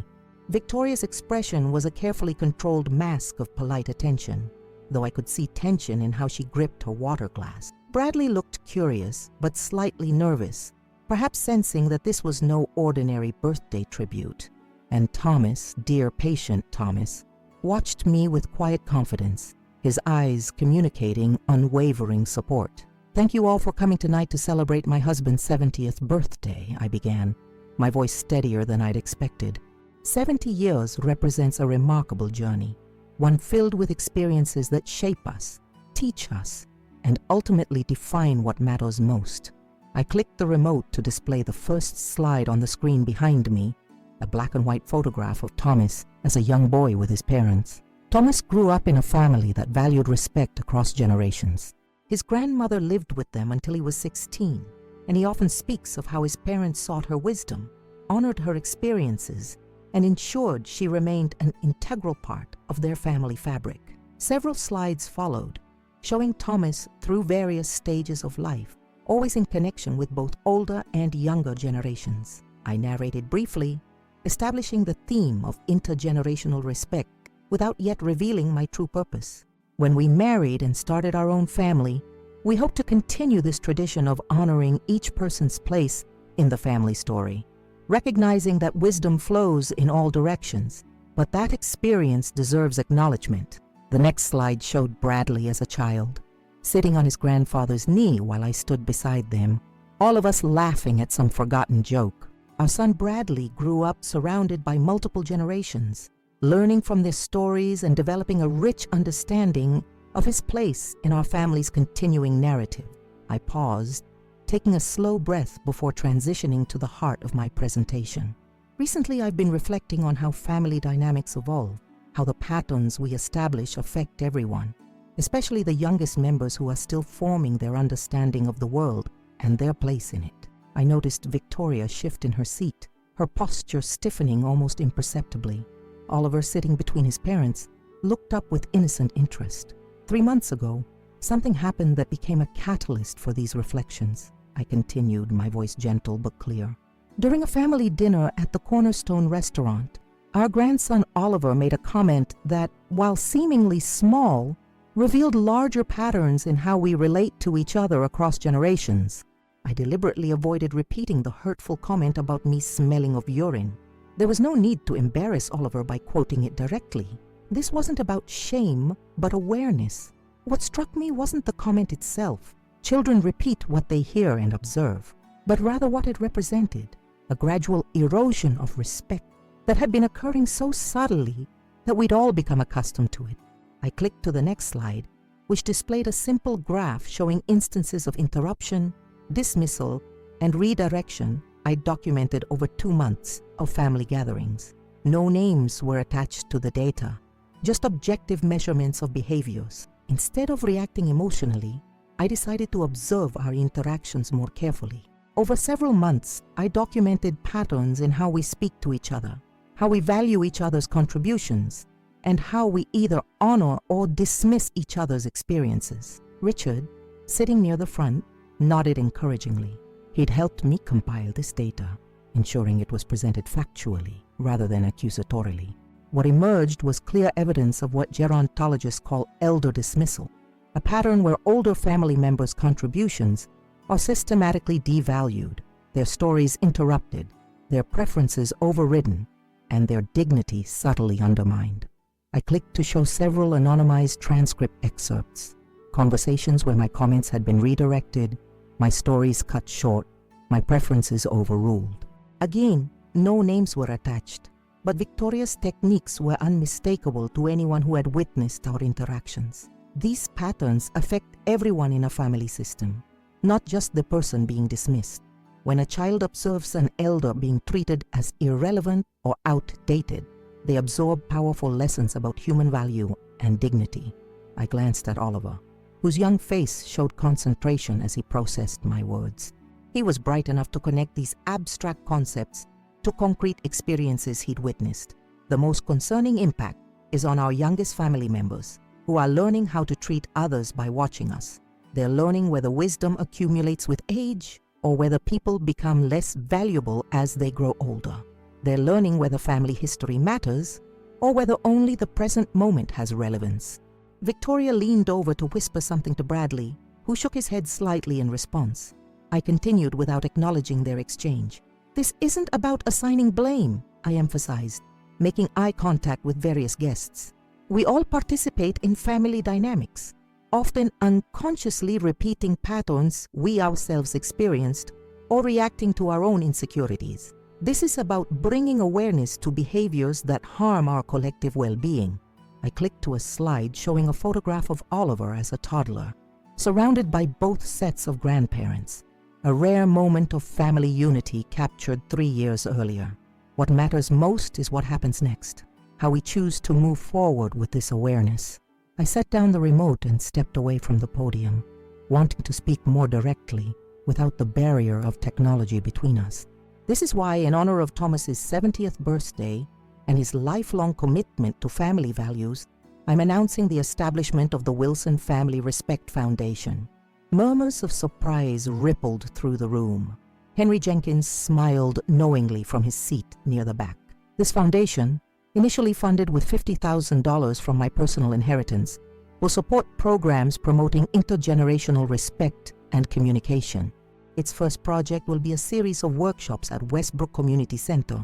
Victoria's expression was a carefully controlled mask of polite attention, though I could see tension in how she gripped her water glass. Bradley looked curious, but slightly nervous, perhaps sensing that this was no ordinary birthday tribute. And Thomas, dear patient Thomas, watched me with quiet confidence, his eyes communicating unwavering support. "Thank you all for coming tonight to celebrate my husband's 70th birthday," I began, my voice steadier than I'd expected. 70 years represents a remarkable journey, one filled with experiences that shape us, teach us, and ultimately define what matters most. I clicked the remote to display the first slide on the screen behind me, a black and white photograph of Thomas as a young boy with his parents. Thomas grew up in a family that valued respect across generations. His grandmother lived with them until he was 16, and he often speaks of how his parents sought her wisdom, honored her experiences, and ensured she remained an integral part of their family fabric. Several slides followed, showing Thomas through various stages of life, always in connection with both older and younger generations. I narrated briefly, establishing the theme of intergenerational respect without yet revealing my true purpose. When we married and started our own family, we hope to continue this tradition of honoring each person's place in the family story, recognizing that wisdom flows in all directions, but that experience deserves acknowledgement. The next slide showed Bradley as a child, sitting on his grandfather's knee while I stood beside them, all of us laughing at some forgotten joke. Our son Bradley grew up surrounded by multiple generations, learning from their stories and developing a rich understanding of his place in our family's continuing narrative. I paused, taking a slow breath before transitioning to the heart of my presentation. Recently, I've been reflecting on how family dynamics evolve, how the patterns we establish affect everyone, especially the youngest members who are still forming their understanding of the world and their place in it. I noticed Victoria shift in her seat, her posture stiffening almost imperceptibly. Oliver, sitting between his parents, looked up with innocent interest. 3 months ago, something happened that became a catalyst for these reflections. I continued, my voice gentle but clear. During a family dinner at the Cornerstone restaurant, our grandson Oliver made a comment that, while seemingly small, revealed larger patterns in how we relate to each other across generations. I deliberately avoided repeating the hurtful comment about me smelling of urine. There was no need to embarrass Oliver by quoting it directly. This wasn't about shame, but awareness. What struck me wasn't the comment itself. Children repeat what they hear and observe, but rather what it represented, a gradual erosion of respect that had been occurring so subtly that we'd all become accustomed to it. I clicked to the next slide, which displayed a simple graph showing instances of interruption, dismissal, and redirection I documented over 2 months of family gatherings. No names were attached to the data, just objective measurements of behaviors. Instead of reacting emotionally, I decided to observe our interactions more carefully. Over several months, I documented patterns in how we speak to each other, how we value each other's contributions, and how we either honor or dismiss each other's experiences. Richard, sitting near the front, nodded encouragingly. He'd helped me compile this data, ensuring it was presented factually rather than accusatorily. What emerged was clear evidence of what gerontologists call elder dismissal, a pattern where older family members' contributions are systematically devalued, their stories interrupted, their preferences overridden, and their dignity subtly undermined. I clicked to show several anonymized transcript excerpts, conversations where my comments had been redirected, my stories cut short, my preferences overruled. Again, no names were attached, but Victoria's techniques were unmistakable to anyone who had witnessed our interactions. These patterns affect everyone in a family system, not just the person being dismissed. When a child observes an elder being treated as irrelevant or outdated, they absorb powerful lessons about human value and dignity. I glanced at Oliver, whose young face showed concentration as he processed my words. He was bright enough to connect these abstract concepts to concrete experiences he'd witnessed. The most concerning impact is on our youngest family members, who are learning how to treat others by watching us. They're learning whether wisdom accumulates with age or whether people become less valuable as they grow older. They're learning whether family history matters or whether only the present moment has relevance. Victoria leaned over to whisper something to Bradley, who shook his head slightly in response. I continued without acknowledging their exchange. This isn't about assigning blame, I emphasized, making eye contact with various guests. We all participate in family dynamics, often unconsciously repeating patterns we ourselves experienced or reacting to our own insecurities. This is about bringing awareness to behaviors that harm our collective well-being. I clicked to a slide showing a photograph of Oliver as a toddler, surrounded by both sets of grandparents, a rare moment of family unity captured 3 years earlier. What matters most is what happens next, how we choose to move forward with this awareness. I set down the remote and stepped away from the podium, wanting to speak more directly without the barrier of technology between us. This is why, in honor of Thomas's 70th birthday and his lifelong commitment to family values, I'm announcing the establishment of the Wilson Family Respect Foundation. Murmurs of surprise rippled through the room. Henry Jenkins smiled knowingly from his seat near the back. This foundation, initially funded with $50,000 from my personal inheritance, will support programs promoting intergenerational respect and communication. Its first project will be a series of workshops at Westbrook Community Center,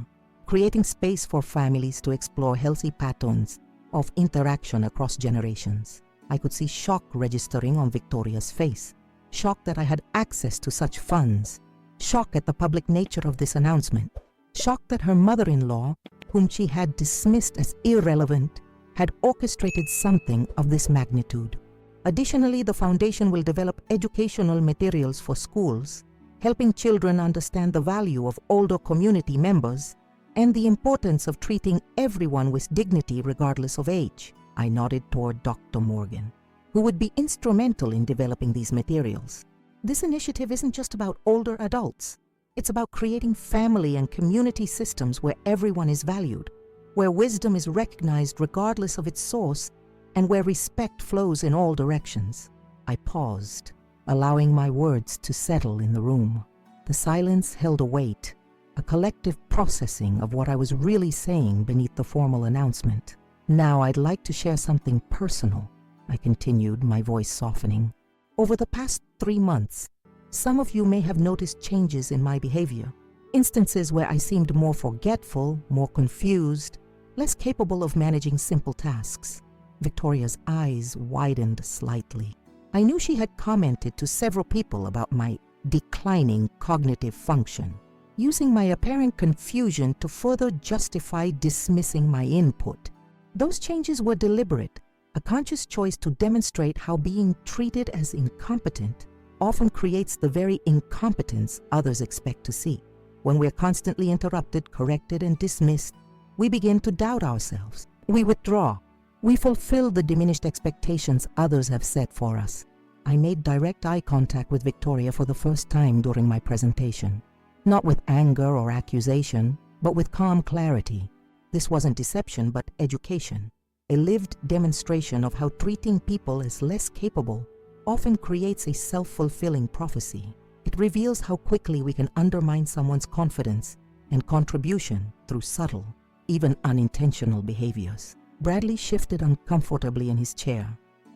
creating space for families to explore healthy patterns of interaction across generations. I could see shock registering on Victoria's face. Shock that I had access to such funds. Shock at the public nature of this announcement. Shock that her mother-in-law, whom she had dismissed as irrelevant, had orchestrated something of this magnitude. Additionally, the foundation will develop educational materials for schools, helping children understand the value of older community members and the importance of treating everyone with dignity regardless of age. I nodded toward Dr. Morgan, who would be instrumental in developing these materials. This initiative isn't just about older adults. It's about creating family and community systems where everyone is valued, where wisdom is recognized regardless of its source, and where respect flows in all directions. I paused, allowing my words to settle in the room. The silence held a weight, a collective processing of what I was really saying beneath the formal announcement. Now I'd like to share something personal, I continued, my voice softening. Over the past 3 months, some of you may have noticed changes in my behavior. Instances where I seemed more forgetful, more confused, less capable of managing simple tasks. Victoria's eyes widened slightly. I knew she had commented to several people about my declining cognitive function, using my apparent confusion to further justify dismissing my input. Those changes were deliberate, a conscious choice to demonstrate how being treated as incompetent often creates the very incompetence others expect to see. When we're constantly interrupted, corrected, and dismissed, we begin to doubt ourselves. We withdraw. We fulfill the diminished expectations others have set for us. I made direct eye contact with Victoria for the first time during my presentation. Not with anger or accusation, but with calm clarity. This wasn't deception, but education. A lived demonstration of how treating people as less capable often creates a self-fulfilling prophecy. It reveals how quickly we can undermine someone's confidence and contribution through subtle, even unintentional behaviors. Bradley shifted uncomfortably in his chair,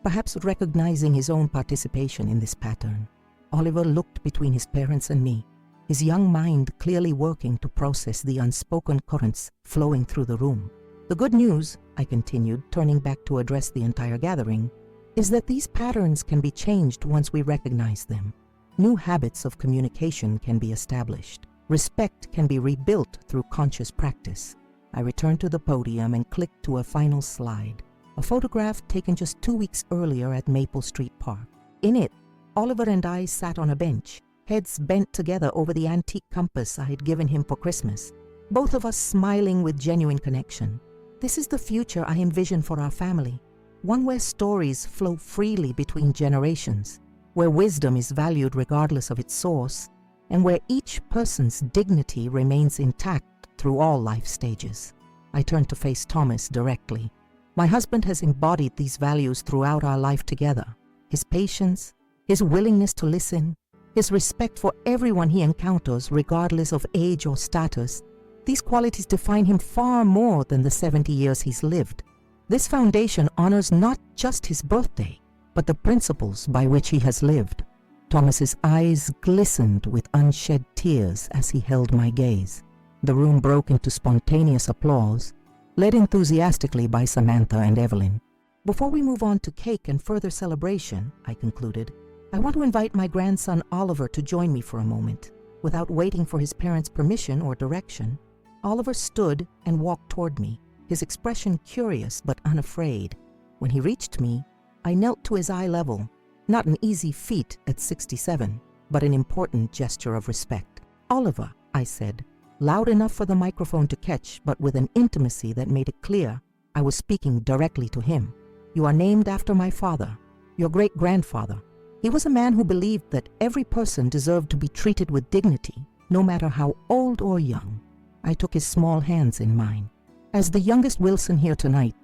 perhaps recognizing his own participation in this pattern. Oliver looked between his parents and me, his young mind clearly working to process the unspoken currents flowing through the room. The good news, I continued, turning back to address the entire gathering, is that these patterns can be changed once we recognize them. New habits of communication can be established. Respect can be rebuilt through conscious practice. I returned to the podium and clicked to a final slide, a photograph taken just 2 weeks earlier at Maple Street Park. In it, Oliver and I sat on a bench, heads bent together over the antique compass I had given him for Christmas, both of us smiling with genuine connection. This is the future I envision for our family, one where stories flow freely between generations, where wisdom is valued regardless of its source, and where each person's dignity remains intact through all life stages. I turned to face Thomas directly. My husband has embodied these values throughout our life together. His patience, his willingness to listen, his respect for everyone he encounters regardless of age or status, these qualities define him far more than the 70 years he's lived. This foundation honors not just his birthday, but the principles by which he has lived. Thomas's eyes glistened with unshed tears as he held my gaze. The room broke into spontaneous applause, led enthusiastically by Samantha and Evelyn. Before we move on to cake and further celebration, I concluded, I want to invite my grandson Oliver to join me for a moment. Without waiting for his parents' permission or direction, Oliver stood and walked toward me, his expression curious but unafraid. When he reached me, I knelt to his eye level, not an easy feat at 67, but an important gesture of respect. Oliver, I said, loud enough for the microphone to catch, but with an intimacy that made it clear I was speaking directly to him. You are named after my father, your great-grandfather. He was a man who believed that every person deserved to be treated with dignity, no matter how old or young. I took his small hands in mine. As the youngest Wilson here tonight,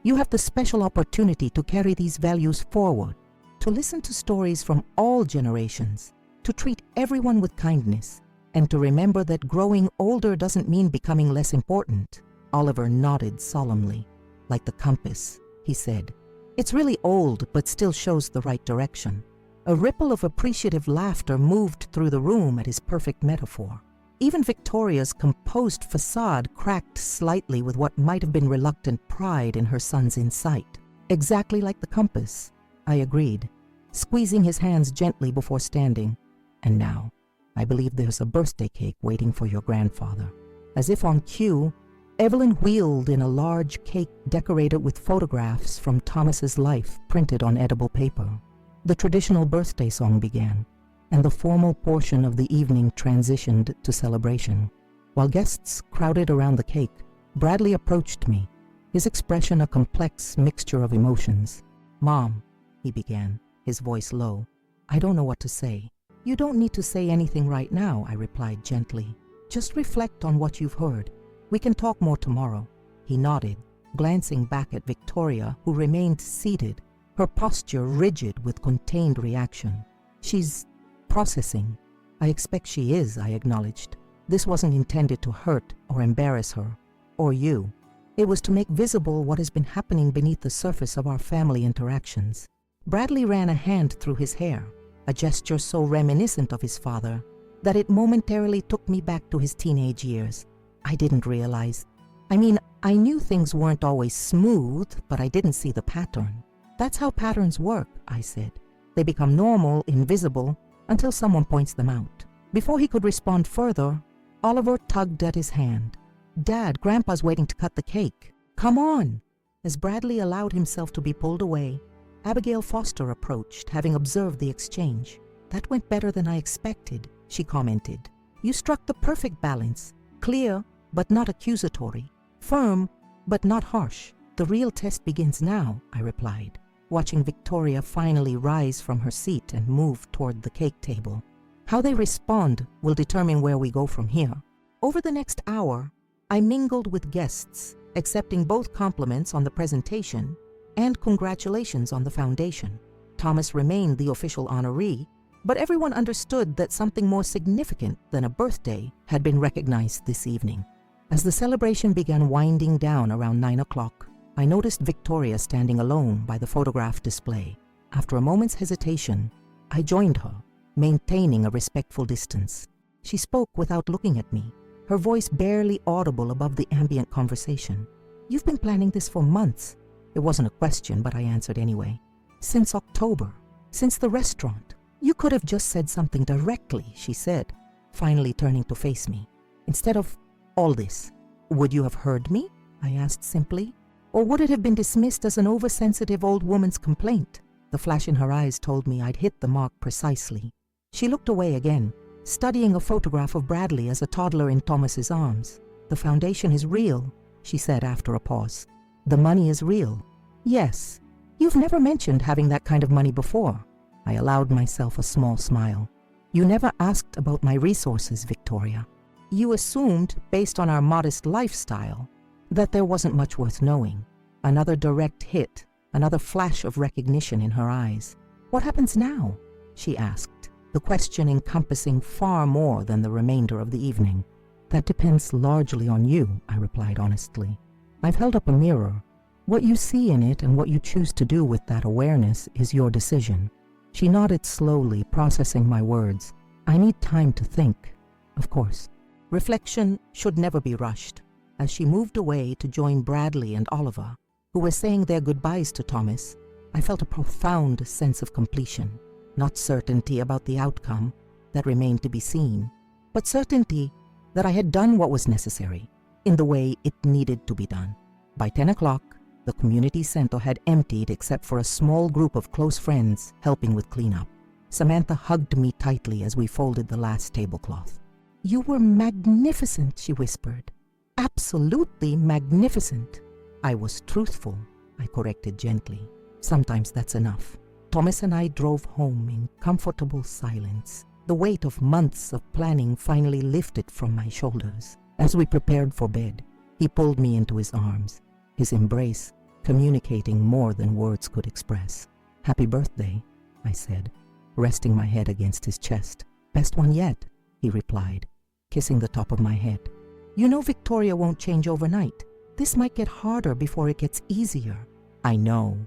you have the special opportunity to carry these values forward, to listen to stories from all generations, to treat everyone with kindness, and to remember that growing older doesn't mean becoming less important. Oliver nodded solemnly. Like the compass, he said. It's really old, but still shows the right direction. A ripple of appreciative laughter moved through the room at his perfect metaphor. Even Victoria's composed facade cracked slightly with what might have been reluctant pride in her son's insight. Exactly like the compass, I agreed, squeezing his hands gently before standing. And now, I believe there's a birthday cake waiting for your grandfather. As if on cue, Evelyn wheeled in a large cake decorated with photographs from Thomas's life printed on edible paper. The traditional birthday song began, and the formal portion of the evening transitioned to celebration. While guests crowded around the cake, Bradley approached me, his expression a complex mixture of emotions. "Mom," he began, his voice low, "I don't know what to say." "You don't need to say anything right now," I replied gently. "Just reflect on what you've heard. We can talk more tomorrow." He nodded, glancing back at Victoria, who remained seated, her posture rigid with contained reaction. "She's processing." "I expect she is," I acknowledged. "This wasn't intended to hurt or embarrass her, or you. It was to make visible what has been happening beneath the surface of our family interactions." Bradley ran a hand through his hair, a gesture so reminiscent of his father that it momentarily took me back to his teenage years. I didn't realize. I knew things weren't always smooth, but I didn't see the pattern. "That's how patterns work," I said. "They become normal, invisible, until someone points them out." Before he could respond further, Oliver tugged at his hand. "Dad, Grandpa's waiting to cut the cake. Come on!" As Bradley allowed himself to be pulled away, Abigail Foster approached, having observed the exchange. "That went better than I expected," she commented. "You struck the perfect balance. Clear, but not accusatory. Firm, but not harsh. The real test begins now," I replied, watching Victoria finally rise from her seat and move toward the cake table. How they respond will determine where we go from here. Over the next hour, I mingled with guests, accepting both compliments on the presentation and congratulations on the foundation. Thomas remained the official honoree, but everyone understood that something more significant than a birthday had been recognized this evening. As the celebration began winding down around 9 o'clock, I noticed Victoria standing alone by the photograph display. After a moment's hesitation, I joined her, maintaining a respectful distance. She spoke without looking at me, her voice barely audible above the ambient conversation. "You've been planning this for months." It wasn't a question, but I answered anyway. "Since October, since the restaurant. You could have just said something directly," she said, finally turning to face me. "Instead of all this, would you have heard me?" I asked simply. "Or would it have been dismissed as an oversensitive old woman's complaint?" The flash in her eyes told me I'd hit the mark precisely. She looked away again, studying a photograph of Bradley as a toddler in Thomas's arms. "The foundation is real," she said after a pause. "The money is real." "Yes. You've never mentioned having that kind of money before." I allowed myself a small smile. "You never asked about my resources, Victoria. You assumed, based on our modest lifestyle, that there wasn't much worth knowing." Another direct hit, another flash of recognition in her eyes. "What happens now?" she asked, the question encompassing far more than the remainder of the evening. "That depends largely on you," I replied honestly. "I've held up a mirror. What you see in it and what you choose to do with that awareness is your decision." She nodded slowly, processing my words. "I need time to think." Of course. Reflection should never be rushed. As she moved away to join Bradley and Oliver, who were saying their goodbyes to Thomas, I felt a profound sense of completion. Not certainty about the outcome, that remained to be seen, but certainty that I had done what was necessary, in the way it needed to be done. By 10 o'clock, the community center had emptied except for a small group of close friends helping with cleanup. Samantha hugged me tightly as we folded the last tablecloth. "You were magnificent," she whispered. "Absolutely magnificent." "I was truthful," I corrected gently. "Sometimes that's enough." Thomas and I drove home in comfortable silence. The weight of months of planning finally lifted from my shoulders. As we prepared for bed, he pulled me into his arms, his embrace communicating more than words could express. "Happy birthday," I said, resting my head against his chest. "Best one yet," he replied, kissing the top of my head. "You know Victoria won't change overnight. This might get harder before it gets easier." "I know.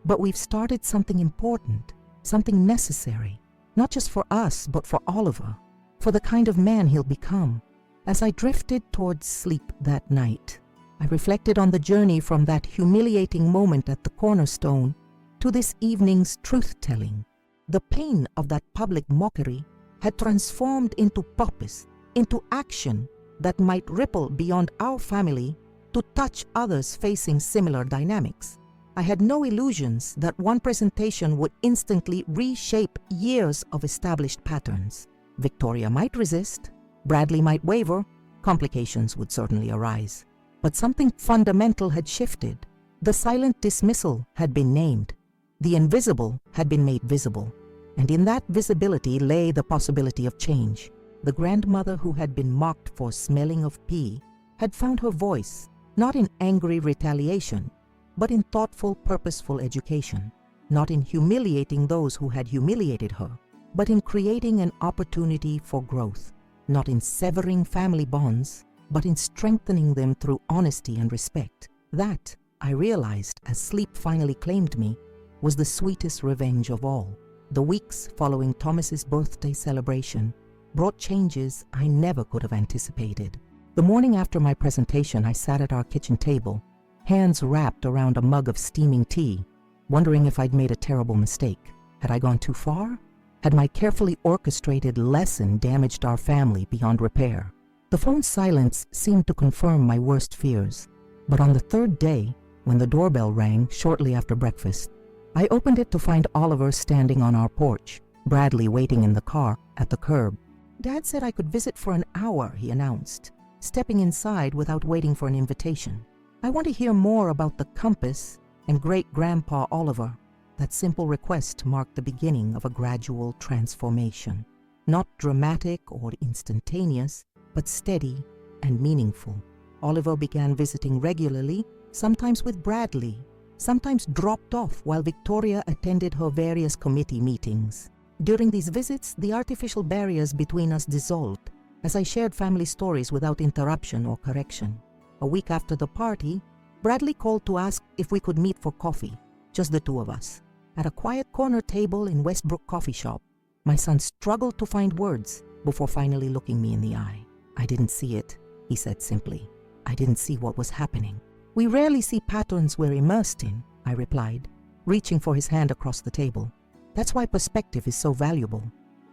But we've started something important, something necessary, not just for us, but for Oliver, for the kind of man he'll become." As I drifted towards sleep that night, I reflected on the journey from that humiliating moment at the cornerstone to this evening's truth-telling. The pain of that public mockery had transformed into purpose, into action that might ripple beyond our family to touch others facing similar dynamics. I had no illusions that one presentation would instantly reshape years of established patterns. Victoria might resist, Bradley might waver, complications would certainly arise. But something fundamental had shifted. The silent dismissal had been named. The invisible had been made visible. And in that visibility lay the possibility of change. The grandmother who had been mocked for smelling of pee had found her voice, not in angry retaliation, but in thoughtful, purposeful education. Not in humiliating those who had humiliated her, but in creating an opportunity for growth. Not in severing family bonds, but in strengthening them through honesty and respect. That, I realized as sleep finally claimed me, was the sweetest revenge of all. The weeks following Thomas's birthday celebration brought changes I never could have anticipated. The morning after my presentation, I sat at our kitchen table, hands wrapped around a mug of steaming tea, wondering if I'd made a terrible mistake. Had I gone too far? Had my carefully orchestrated lesson damaged our family beyond repair? The phone's silence seemed to confirm my worst fears. But on the third day, when the doorbell rang shortly after breakfast, I opened it to find Oliver standing on our porch, Bradley waiting in the car at the curb. "Dad said I could visit for an hour," he announced, stepping inside without waiting for an invitation. "I want to hear more about the compass and great-grandpa Oliver." That simple request marked the beginning of a gradual transformation. Not dramatic or instantaneous, but steady and meaningful. Oliver began visiting regularly, sometimes with Bradley, sometimes dropped off while Victoria attended her various committee meetings. During these visits, the artificial barriers between us dissolved as I shared family stories without interruption or correction. A week after the party, Bradley called to ask if we could meet for coffee, just the two of us. At a quiet corner table in Westbrook Coffee Shop, my son struggled to find words before finally looking me in the eye. "I didn't see it," he said simply. "I didn't see what was happening." "We rarely see patterns we're immersed in," I replied, reaching for his hand across the table. "That's why perspective is so valuable.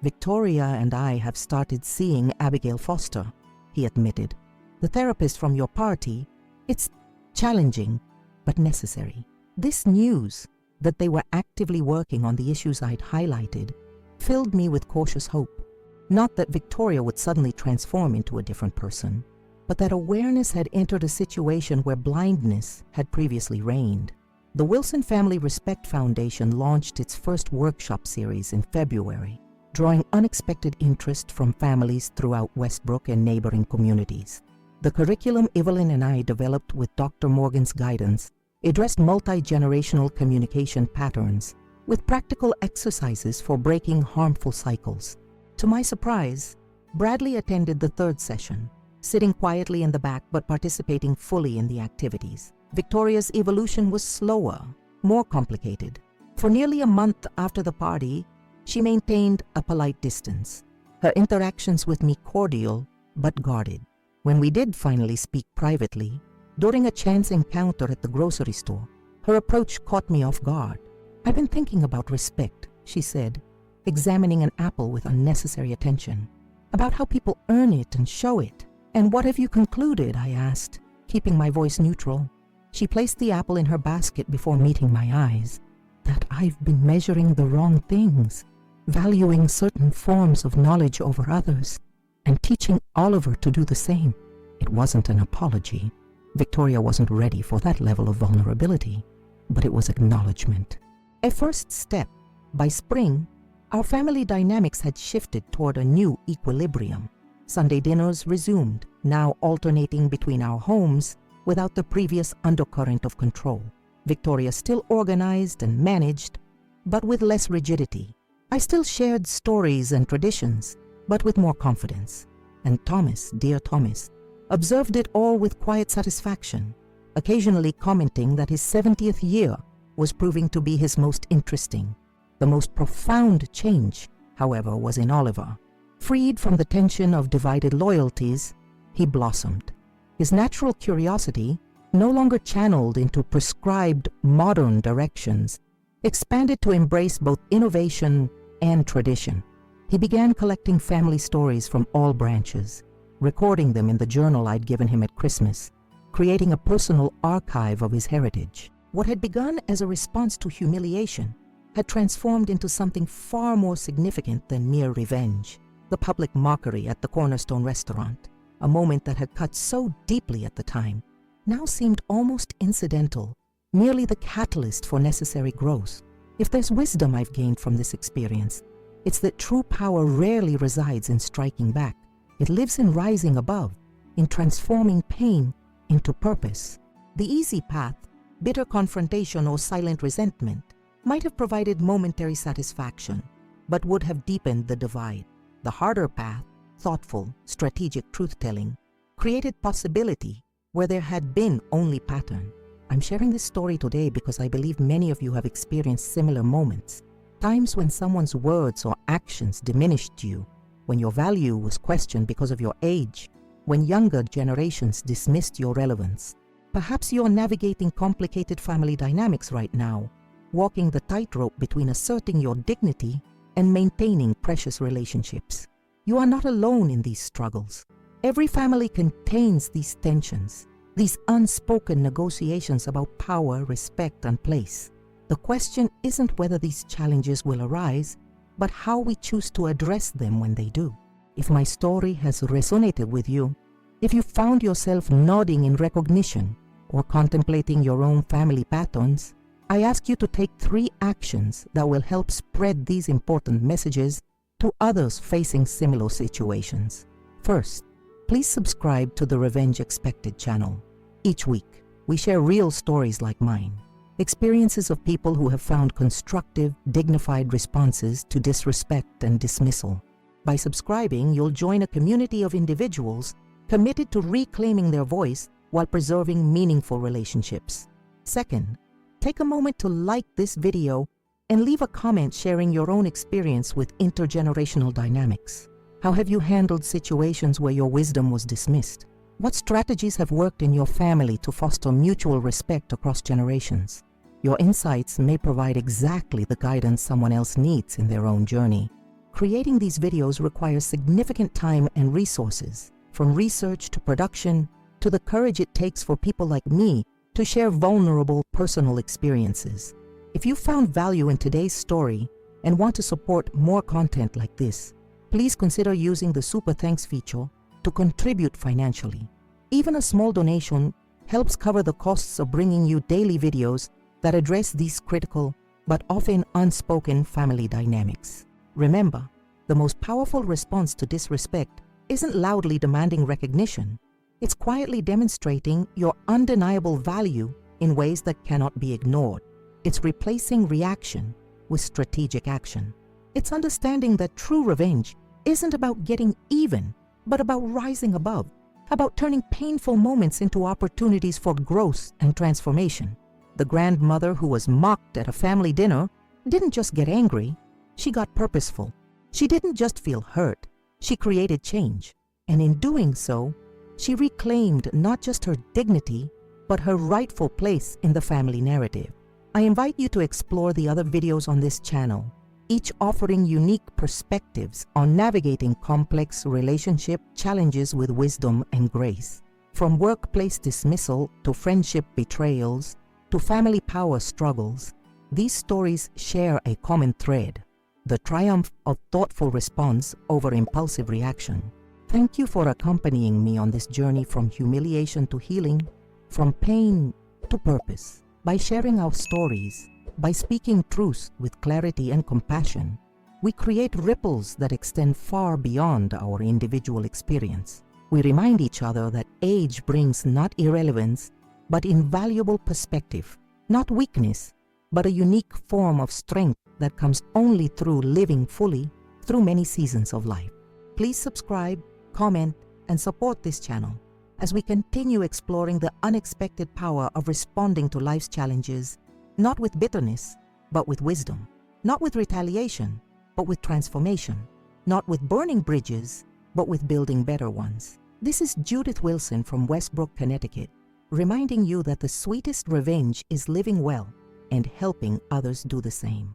Victoria and I have started seeing Abigail Foster," he admitted. "The therapist from your party. It's challenging, but necessary." This news, that they were actively working on the issues I'd highlighted, filled me with cautious hope. Not that Victoria would suddenly transform into a different person, but that awareness had entered a situation where blindness had previously reigned. The Wilson Family Respect Foundation launched its first workshop series in February, drawing unexpected interest from families throughout Westbrook and neighboring communities. The curriculum Evelyn and I developed with Dr. Morgan's guidance addressed multi-generational communication patterns with practical exercises for breaking harmful cycles. To my surprise, Bradley attended the third session, sitting quietly in the back but participating fully in the activities. Victoria's evolution was slower, more complicated. For nearly a month after the party, she maintained a polite distance, her interactions with me cordial but guarded. When we did finally speak privately, during a chance encounter at the grocery store, her approach caught me off guard. "I've been thinking about respect," she said, examining an apple with unnecessary attention. "About how people earn it and show it." "And what have you concluded?" I asked, keeping my voice neutral. She placed the apple in her basket before meeting my eyes. "That I've been measuring the wrong things, valuing certain forms of knowledge over others, and teaching Oliver to do the same." It wasn't an apology. Victoria wasn't ready for that level of vulnerability, but it was acknowledgement. A first step. By spring, our family dynamics had shifted toward a new equilibrium. Sunday dinners resumed, now alternating between our homes without the previous undercurrent of control. Victoria still organized and managed, but with less rigidity. I still shared stories and traditions, but with more confidence. And Thomas, dear Thomas, observed it all with quiet satisfaction, occasionally commenting that his 70th year was proving to be his most interesting. The most profound change, however, was in Oliver. Freed from the tension of divided loyalties, he blossomed. His natural curiosity, no longer channeled into prescribed modern directions, expanded to embrace both innovation and tradition. He began collecting family stories from all branches, recording them in the journal I'd given him at Christmas, creating a personal archive of his heritage. What had begun as a response to humiliation had transformed into something far more significant than mere revenge. The public mockery at the Cornerstone restaurant, a moment that had cut so deeply at the time, now seemed almost incidental, merely the catalyst for necessary growth. If there's wisdom I've gained from this experience, it's that true power rarely resides in striking back. It lives in rising above, in transforming pain into purpose. The easy path, bitter confrontation or silent resentment, might have provided momentary satisfaction, but would have deepened the divide. The harder path, thoughtful, strategic truth-telling, created possibility where there had been only pattern. I'm sharing this story today because I believe many of you have experienced similar moments, times when someone's words or actions diminished you, when your value was questioned because of your age, when younger generations dismissed your relevance. Perhaps you're navigating complicated family dynamics right now, walking the tightrope between asserting your dignity and maintaining precious relationships. You are not alone in these struggles. Every family contains these tensions, these unspoken negotiations about power, respect, and place. The question isn't whether these challenges will arise, but how we choose to address them when they do. If my story has resonated with you, if you found yourself nodding in recognition or contemplating your own family patterns, I ask you to take 3 actions that will help spread these important messages to others facing similar situations. First, please subscribe to the Revenge Expected channel. Each week, we share real stories like mine, experiences of people who have found constructive, dignified responses to disrespect and dismissal. By subscribing, you'll join a community of individuals committed to reclaiming their voice while preserving meaningful relationships. Second, take a moment to like this video and leave a comment sharing your own experience with intergenerational dynamics. How have you handled situations where your wisdom was dismissed? What strategies have worked in your family to foster mutual respect across generations? Your insights may provide exactly the guidance someone else needs in their own journey. Creating these videos requires significant time and resources, from research to production to the courage it takes for people like me to share vulnerable personal experiences. If you found value in today's story and want to support more content like this, please consider using the Super Thanks feature to contribute financially. Even a small donation helps cover the costs of bringing you daily videos that address these critical but often unspoken family dynamics. Remember, the most powerful response to disrespect isn't loudly demanding recognition. It's quietly demonstrating your undeniable value in ways that cannot be ignored. It's replacing reaction with strategic action. It's understanding that true revenge isn't about getting even, but about rising above, about turning painful moments into opportunities for growth and transformation. The grandmother who was mocked at a family dinner didn't just get angry, she got purposeful. She didn't just feel hurt, she created change. And in doing so, she reclaimed not just her dignity, but her rightful place in the family narrative. I invite you to explore the other videos on this channel, each offering unique perspectives on navigating complex relationship challenges with wisdom and grace. From workplace dismissal to friendship betrayals to family power struggles, these stories share a common thread: the triumph of thoughtful response over impulsive reaction. Thank you for accompanying me on this journey from humiliation to healing, from pain to purpose. By sharing our stories, by speaking truth with clarity and compassion, we create ripples that extend far beyond our individual experience. We remind each other that age brings not irrelevance, but invaluable perspective, not weakness, but a unique form of strength that comes only through living fully through many seasons of life. Please subscribe, comment, and support this channel as we continue exploring the unexpected power of responding to life's challenges, not with bitterness, but with wisdom, not with retaliation, but with transformation, not with burning bridges, but with building better ones. This is Judith Wilson from Westbrook, Connecticut, reminding you that the sweetest revenge is living well and helping others do the same.